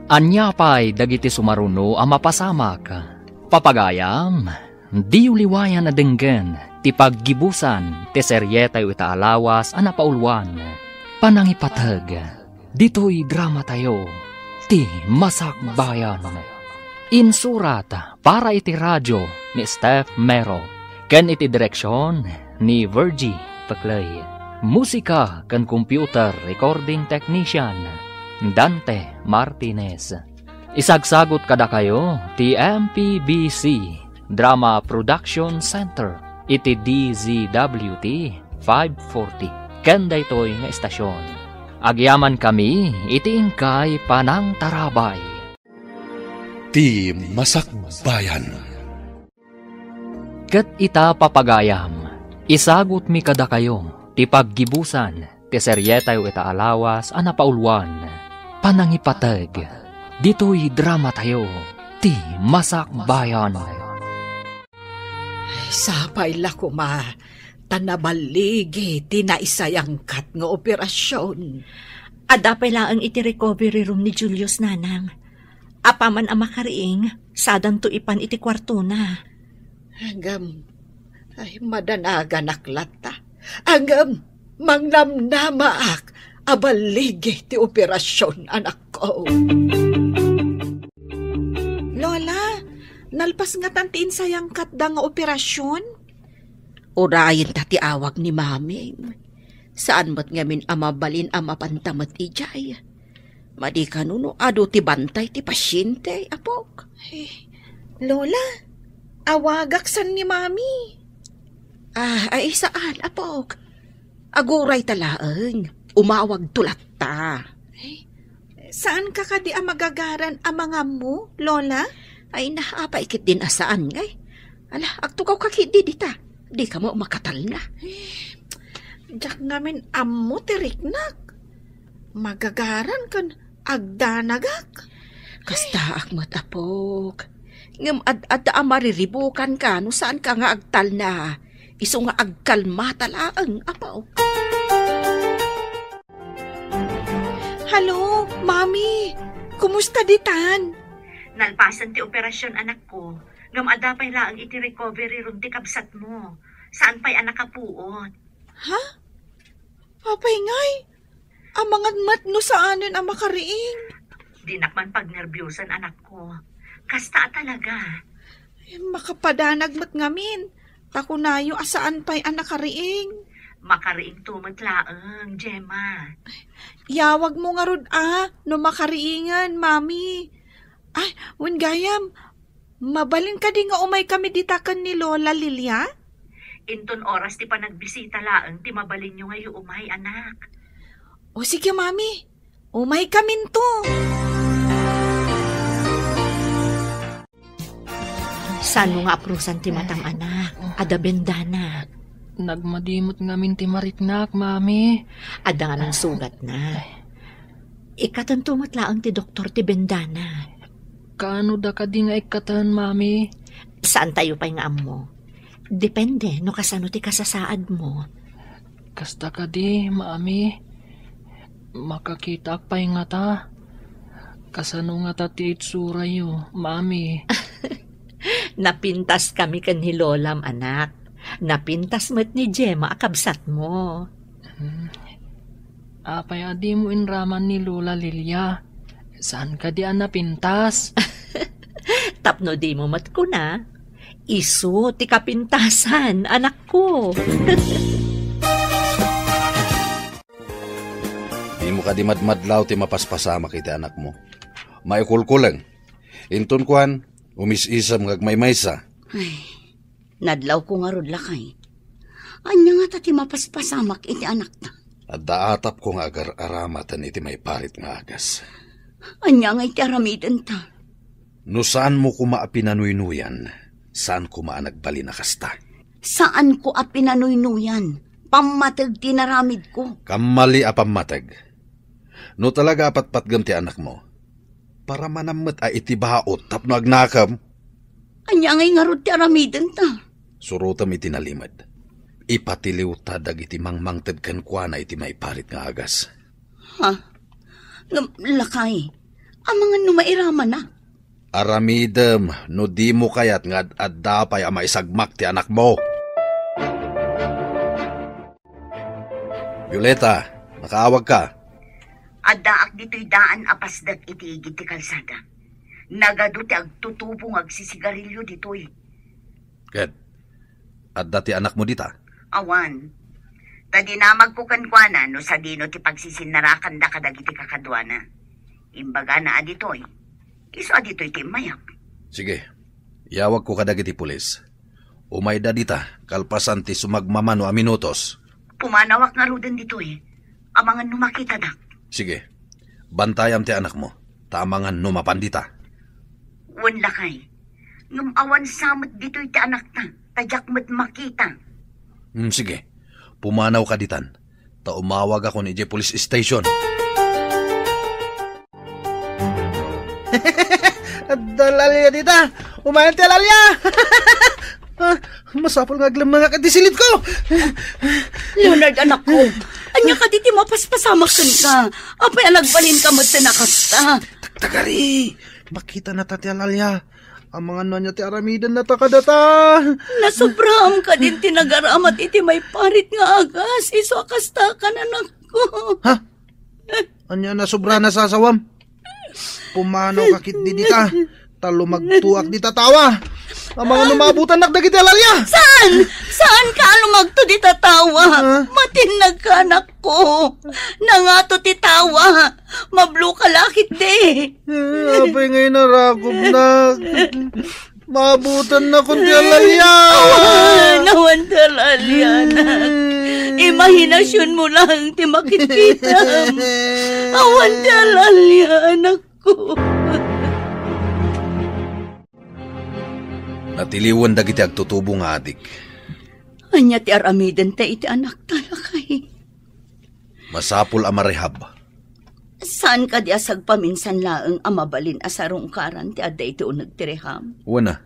Anyapay dagiti sumaruno ang mapasamak. Papagayam, di uliwayan na denggen, ti paggibusan, ti seryetay itaalawas ang napaulwan. Panangipatag, dito'y drama tayo, ti Masak Bayan. Insurat para iti radyo ni Steph Mero, ken iti direksyon ni Virgie Paclay. Musika ken computer recording technician Dante Martinez. Isagsagot kada kayo ti MPBC Drama Production Center iti DZWT 540 ken daytoy nga estasyon. Agyaman kami iti ingkay Panang Tarabay. Ti Masak Bayan. Ket ita papagayam, isagot mi kada kayo ti paggibusan ti seryetay itaalawas a napaulwan. Panangipatag, dito'y drama tayo, ti Masak Bayan. Sapay la kuma, tanabaligi ti naisayangkat nga operasyon. Adapay laang iti recovery room ni Julius, nanang. Apaman ang makariing, sadan to ipan iti kwarto na. Hanggang, ay madanagan aklata. Hanggang, mangnamnamaak, abaligi ti operasyon, anak ko. Lola, nalpas nga tantiin sayang katda nga operasyon? Urayin ta ti awag ni maming. Saan mo't ngamin amabalin amapantamat ijay? Madi kanuno ado ti bantay ti pasyente, apok. Lola, awagak san ni mami? Ay saan, apok? Aguray talaang. Umawag tulat ta. Saan ka kadi ang magagaran ang mga mo, Lola? Ay napaikit din asaan ngay. Ala, agtukaw kakidi dita. Di ka mo makatal na. Diyak ngamin ammo tiriknak. Magagaran kan agdanagak. Kasta akmat apok. Ngam ad amariribukan ka no saan ka nga agtal na. Iso nga agkalma talaang apok. Halo, Mami! Kumusta ditan? Nalpasan ti operasyon, anak ko. Ngam adapay laang iti recovery room ti kabsat mo. Saan pa'y anak kapuot? Ha? Apay ngay? Ang mga matno saanin ang makariing? Di nakman pagnerbyusan, anak ko. Kasta talaga. Makapadanag mat ngamin. Takunayo asaan pa'y anak kariing? Makariing tumat laang, Gemma. Yawag mo nga rod no makariingan, Mami. Ay, wen gayam, mabalin ka di nga umay kami ditakan ni Lola Lilia? Inton oras ti pa nagbisita laang, ti mabalin nyo ngayon umay, anak. O sige, Mami, umay kamin to. Saan mo nga aprusan ti matang anak? Ada bendana. Nagmadimot ngamin ti mariknak, mami. Ada nga ng sugat na. Ikatantumot laang ti doktor ti bendana. Kaano da ka di nga ikatan, mami? Saan tayo pa'y nga amo? Depende no kasano ti kasasaad mo. Kasta ka di, mami. Makakita pa'y nga ta. Kasano nga ta ti itsura yo, mami. Napintas kami kan ni Lolam, anak. Napintas mo't ni Gemma akabsat mo. Apay adi mo inraman ni Lola Lilia. Saan ka di ang napintas? Tapno di mo mat ko na. Isu ti kapintasan, anak ko. Di mo ka di madmadlaw ti mapaspasama kiti anak mo. Maikulkulang. Inton kuhan, Umis-isam ngagmaymaysa. Ay, nadlaw ko nga rod lakay. Anya nga tati mapaspasamak iti anak ta. At daatap ko nga agar-aramatan iti may parit nga agas. Anya nga iti aramiden ta. No saan mo kumaapinunuyan, saan kumaanagbali na kasta? Saan ko apinanuynuyan? Pamatag tinaramid ko. Kamali apamatag. No talaga apatpatgam ti anak mo, para manamot a iti baot tapno agnakam. Anya ngay nga rod ti aramiden ta. Surutam iti nalimad. Ipatiliw ta dagiti mangmangted ken kuana iti may parit nga agas. Ha? Lakay, amangan numairaman na. Aramidem, no di mo kayat nga addapay a maisagmak ti anak mo. Violeta, nakaawag ka. Addaak dito'y daan apasdag iti igit ti kalsada. Nagado ti agtutubong agsisigarilyo dito'y. Ket, adda ti anak mo dita? Awan. Tadinamag ko kankwana no sa dino ti pagsisinarakan da kadagiti kakadwana. Imbaga na adito'y. Iso adito'y ti mayak. Sige, yawag ko kadagiti pulis. Umayda dita, kalpasan ti sumagmamano a minutos. Pumanawak nga ruden dito'y. Amangan numakita dak. Sige, bantayam ti anak mo. Tamangan numapandita. Wan lakay. Ngam awan samot dito'y ti anak ta. Tadyak mo't makita. Sige, pumanaw ka ditan. Ta umawag ako ni Police Station. Dalalya dita! Umayan ti alalya! Masapol nga aglam mga kadisilit ko! Leonard, anak ko. Anya ka diti mapaspasamak ka. Apay nagbalin ka mo't sinakasta. Tagari! Makita na ta ti alalya. Ang mga nanya ti aramidan na takadata. Nasobraham ka din tinagaramat iti may parit nga agas. Iso akasta ka na anak ko. Ha? Anya na sobra na sasawam? Pumanaw kakit di dita. Talo magtuak di tatawa. Ang mga numabutan nakdagiti alalya. Saan? Saan ka lumagto di tatawa? Matinag ka anak ko. Nangato ti tawa. Mablo ka lakit di. Apay ngayon narakop na. Mabutan na kundi alalya. Nawan ti alalya, anak. Imahinasyon mo lang ti makikita. Awan ti alalya, anak ko. Natiliwan dagiti agtutubo nga adik. Anya ti aramiden ta iti anak talakay. Masapul a marehab. Saan ka di asag paminsan laeng amabalin asarong karan ti adda iti unag tireham? Wana,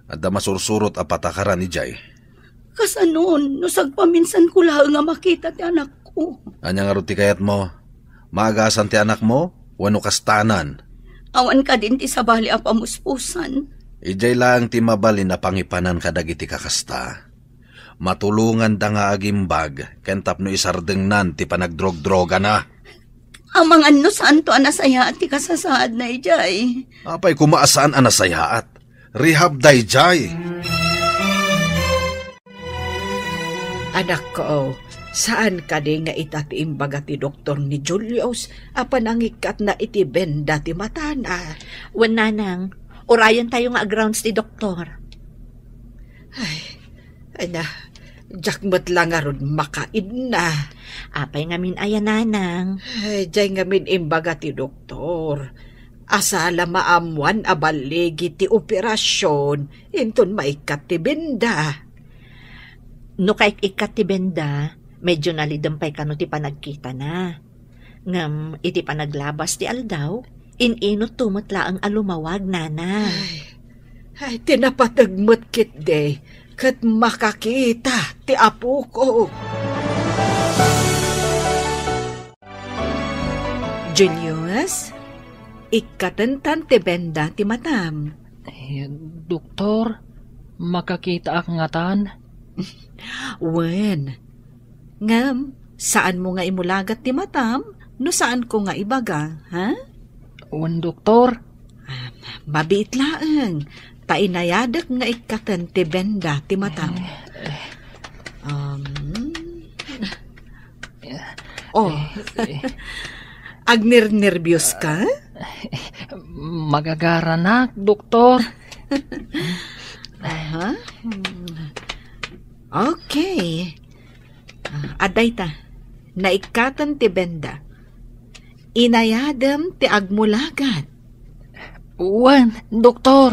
adda masursurot a patakaran ni Jay. Kasanon, no sagpaminsan ko laeng nga makita ti anak ko. Anya nga ruti kayat mo, maagasan ti anak mo, wano kastanan. Awan ka din ti sabali a pamuspusan. Ijay lang ti mabalin na pangipanan kadagiti kakasta. Matulungan da nga agimbag, kentap no isardeng nan ti panagdrog-droga na. Amang ano saan to anasaya at ti kasasaad na ijay. Apay kumaasaan anasayaat. Rehab da ijay. Anak ko, saan ka di nga itati imbaga ti doktor ni Julius apan ang ikat na iti benda ti matana? Wananang, orayan tayo nga grounds ti doktor. Ay na, jakmat lang nga ron makaid na. Apay ngamin ayananang. Ay, jay ngamin imbaga ti doktor. Asala maamuan abaligi ti operasyon, inton maikat ti benda. No kay ikat ti benda, medyo nalidampay kano ti panagkita na. Ngam, iti panaglabas ti aldaw, inot tumutla ang alumawag, nana. Ay, tinapatagmat kit de, kat makakita ti apo ko. Julius, ikatantan ti benda ti matam. Doktor, makakita ak ngatan? Wen, ngam, saan mo nga imulagat ti matam? No saan ko nga ibaga, ha? Wen, doktor. Mabit laeng, tainayadak nga ikatan ti benda ti matam. Agnir-nervyos ka? Magagaranak, doktor. Aha. Okay. Aday ta, naikatan ti benda. Inayadam ti agmulagan. Uwan, doktor.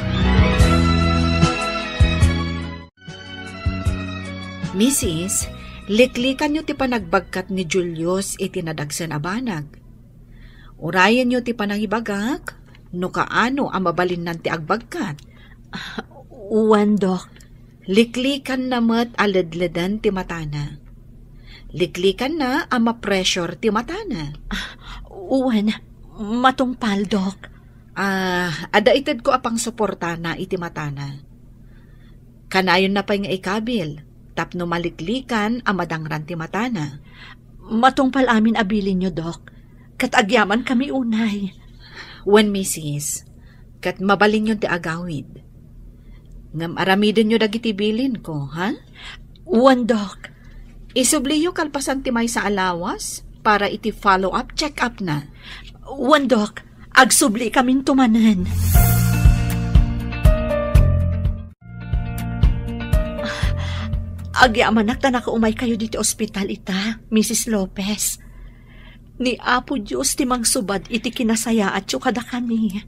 Mrs., liklikan nyo ti panagbagkat ni Julius iti nadagsan a banag. Urayan nyo ti panangibagak, no kaano ang mabalinnan ti agbagkat. Uwan, Dok. Liklikan na mat aladladan ti matana. Liklikan na ang ma-pressure ti matana. Uwan, matungpal, Dok. Ada itad ko apang suporta na iti matana. Kanayon na pa nga ikabil, tapno maliklikan ang madangran ti matana. Matungpal amin abilin nyo, Dok. Katagyaman kami unay. When Mrs., kat mabalin yun ti agawid. Ngam aramidin nyo dagiti bilin ko, ha? Uwan, Dok. Isubliyo kalpasan ti may sa alawas para iti follow-up, check-up na. Uwan, Dok. Agsubli kaming tumanan. Agyaman na nakaumay kayo dito ospital ita, Mrs. Lopez. Ni Apo Diyos ti mangsubad iti kinasaya at kada kami.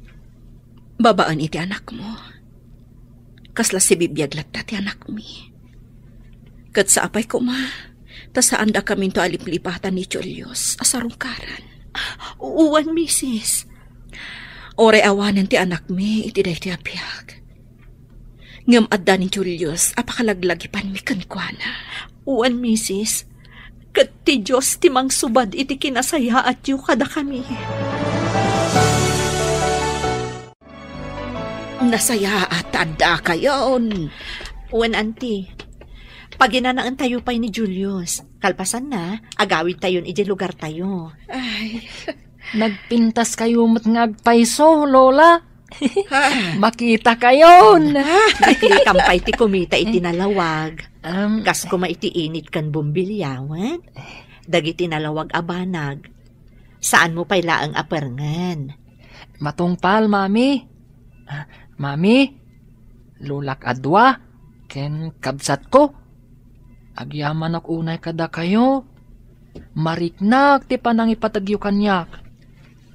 Babaan iti anak mo. Kasla si bibiyaglat ti anak mi. Kat sa apay ko ma, ta saan da kami to aliplipatan ni Julius asarungkaran. Uwan, Mrs. Ore awanan ti anak mi iti day ti apiyag. Ngam adda ni Julius apakalaglagipan mi kankwana. Uwan, Mrs. Kat ti Diyos ti mangsubad iti kinasaya at kada kami. Nasaya at adda kayon. Uwan, Auntie. Paginanaan tayo pa'y ni Julius. Kalpasan na, agawid tayo iti lugar tayo. Ay, Nagpintas kayo matngagpaiso, Lola. Makita kayon. Nakikampay ti kumita iti nalawag. Kas kuma iti init kan bumbilyawan. Dagiti nalawag abanag. Saan mo pa'y laang aparngan? Matungpal, Mami. Mami, lulak adwa, ken kabsat ko. Agyaman ak unay kada kayo. Mariknak ti panangipatagyo kanyak.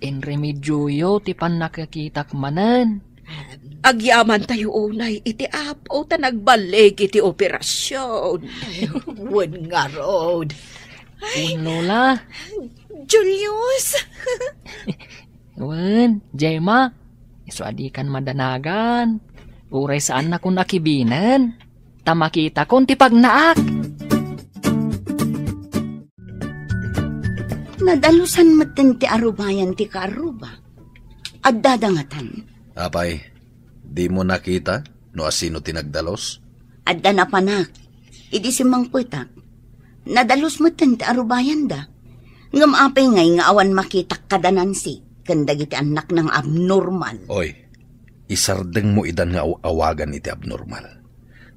In remedyoyo ti pan nakakitak manen. agyaman tayo unay iti apo ta nagbalig iti operasyon. Wen nga road. Lola. Julius! Wen, Jema. Isuadikan madanagan. Uray saan na kung nakibinan. Tamakita kong ti pagnaak. Nadalusan maten ti arubayan ti kaaruba. At dadangatan. Apay, di mo nakita no asino tinagdalos? At danapanak. Idi si Mang Putak. Nadalus maten ti arubayan da. Ngam apay ngay nga awan makitak kadanansi. Kandag iti anak ng abnormal. Oy, isardeng mo idan nga awagan iti abnormal.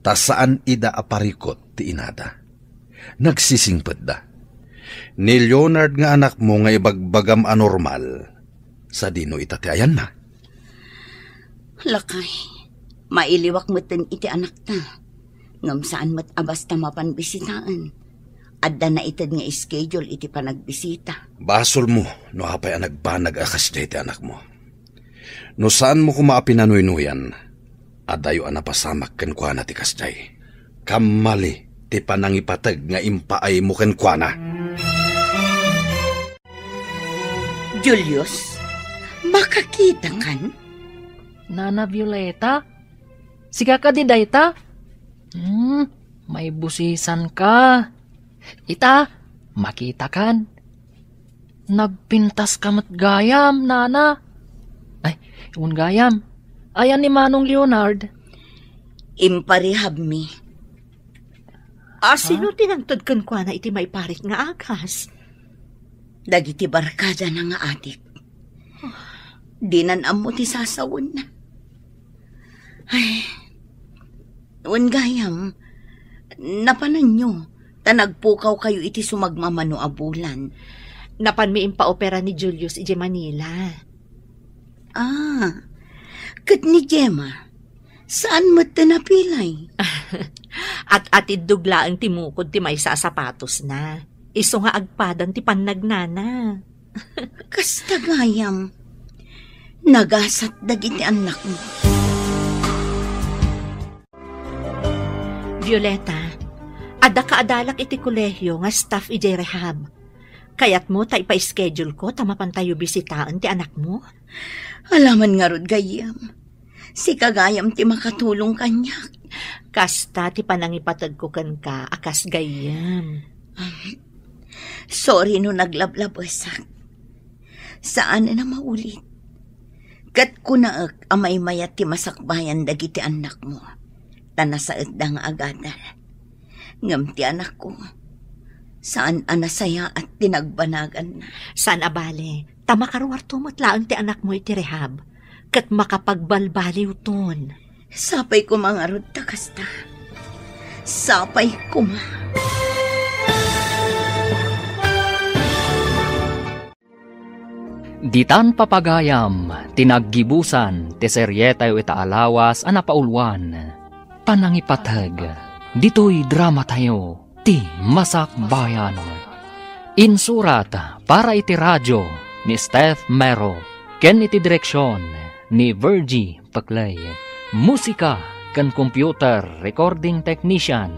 Ta saan ida aparikot ti inada. Nagsisingpet da. Ni Leonard nga anak mo nga ibagbagam anormal. Sa dino itati ayan na. Lakay, mailiwak maten iti anak ta. Ngam saan mat abas ta mapanbisitaan. Adda na itad nga schedule iti panagbisita. Basol mo, no hapay ang nagbanag akas iti anak mo. No saan mo kumaapinanuinuyan, adayo ang napasamak kenkwana ti kasjay. Kamali ti panangipatag nga impaay mo kenkwana. Julius, makakita kan? Nana Violeta? Siga ka di dayta? May busisan ka. Ita, makita kan. Nagpintas ka mat gayam, Nana. Ay, un gayam. Ayan ni Manong Leonard. Imparihab mi. Sino tinangtod kan kwa na iti may parik nga akas? Dagiti barkada na nga adik. Dinan amo ti sasawon na. Ay, un gayam, napanan nyo. Tanagpukaw kayo iti sumagmamano abulan. Napan mi impaopera ni Julius iti Manila. Kat ni Gemma, saan mo napilay? At atid dugla ang timukod ti may sa sapatos na. Iso nga agpadan ti pannagnana. Kasta gayam, nagasat dagiti anak mo. Violeta, ada kaadalak iti kolehyo nga staff iti rehab. Kayat mo ta ipa-schedule ko tamapan tayo bisitaan ti anak mo? Alaman nga rod gayam, si kagayam ti makatulong kanya. Kasta ti panangipatag ko kan ka akas gayam. Sorry no naglablabasak. Saan na maulit? Kat kunaak amay mayat ti masakbayan dagiti anak mo. Tanasaad da nga agadal. Ngam ti anak ko. Saan anasaya at tinagbanagan na? Saan abale? Tamakaruwarto mo't laang ti anak mo iti rehab. Kat makapagbalbaliw ton. Sapay ko mga rod takasta. Sapay ko ma. Ditan papagayam, tinaggibusan, ti seryeta yu itaalawas, anapaulwan. Panangipatag, dito'y drama tayo, ti Masak Bayan. Insurat para iti radyo ni Steph Mero, ken iti direksyon ni Virgie Paclay. Musika ken computer recording technician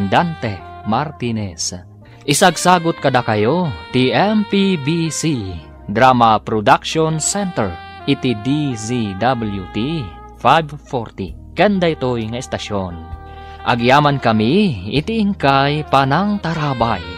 Dante Martinez. Isagsagot kada kayo ti MPBC Drama Production Center iti DZWT 540 kanda ito'y nga estasyon. Agyaman kami iti ingkay Panang Tarabay.